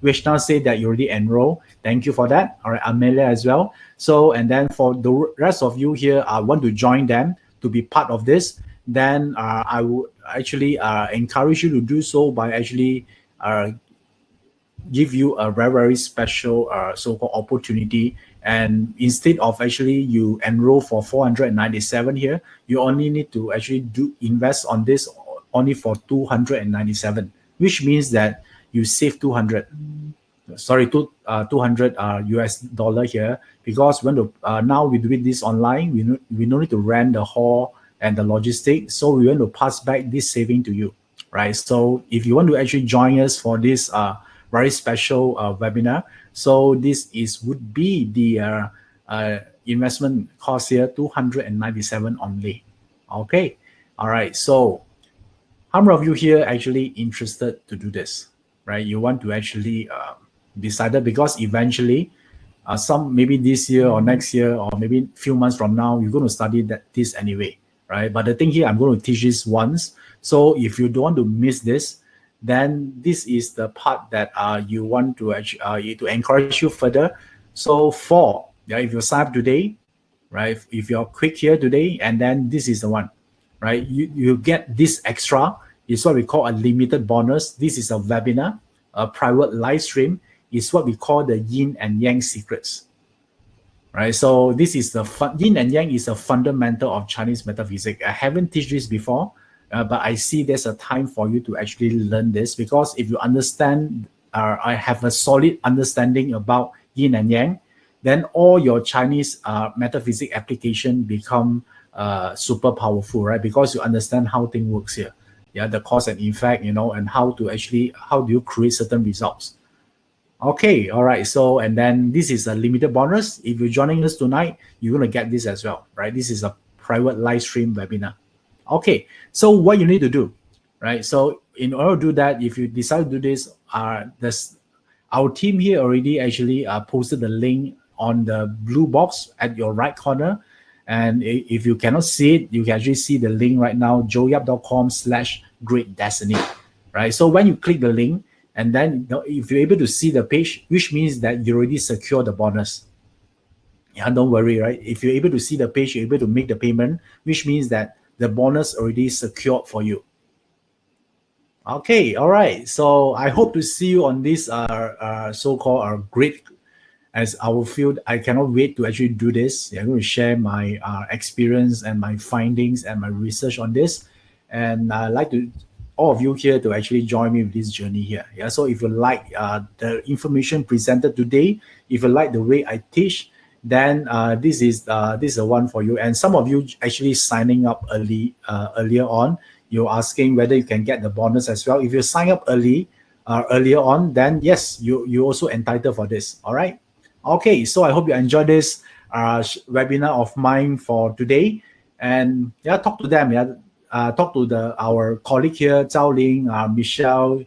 Speaker 1: Vishna said that you already enrolled. Thank you for that. All right, Amelia as well. So, and then for the rest of you here, I want to join them to be part of this. Then I would actually encourage you to do so by actually give you a very special so-called opportunity. And instead of actually you enroll for 497 here, you only need to actually invest on this only for 297, which means that you save 200 US dollar here, because when now we do this online, we don't need to rent the hall and the logistics, so we want to pass back this saving to you, right? So if you want to actually join us for this very special webinar, so this would be the investment cost here, 297 only. Okay, all right. So how many of you here actually interested to do this? Right, you want to actually decide that, because eventually some maybe this year or next year or maybe a few months from now, you're going to study this anyway, right? But the thing here, I'm going to teach this once. So if you don't want to miss this, then this is the part that you want to actually to encourage you further. So if you sign up today, right, if you're quick here today, and then this is the one, right, you get this extra. It's what we call a limited bonus. This is a webinar, a private live stream. It's what we call the yin and yang secrets, right? So this is the yin and yang is a fundamental of Chinese metaphysics. I haven't taught this before, but I see there's a time for you to actually learn this, because if you understand, I have a solid understanding about yin and yang, then all your Chinese metaphysics application become super powerful, right? Because you understand how things works here. Yeah, the cause and effect, and how do you create certain results. Okay, all right. So, and then this is a limited bonus. If you're joining us tonight, you're going to get this as well, right? This is a private live stream webinar. Okay, so what you need to do, right? So in order to do that, if you decide to do this, our team here already actually posted the link on the blue box at your right corner. And if you cannot see it, you can actually see the link right now, joeyap.com/greatdestiny, right? So when you click the link, and then if you're able to see the page, which means that you already secure the bonus. Yeah, don't worry, right? If you're able to see the page, you're able to make the payment, which means that the bonus already secured for you. Okay, all right. So I hope to see you on this so-called great. As I will feel, I cannot wait to actually do this. I'm going to share my experience and my findings and my research on this. And I'd like all of you here to actually join me with this journey here. Yeah. So if you like the information presented today, if you like the way I teach, then this is the one for you. And some of you actually signing up earlier on, you're asking whether you can get the bonus as well. If you sign up earlier on, then yes, you also entitled for this. All right. Okay, so I hope you enjoyed this webinar of mine for today. And yeah, talk to them. Yeah, talk to our colleague here, Zhao Ling, Michelle,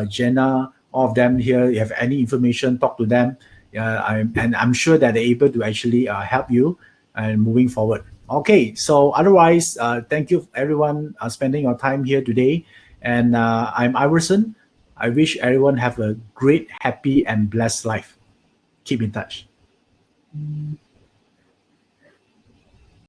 Speaker 1: Jenna, all of them here. If you have any information, talk to them. I'm sure that they're able to actually help you and moving forward. Okay, so otherwise, thank you everyone spending your time here today. And I'm Iverson. I wish everyone have a great, happy, and blessed life. Keep in touch.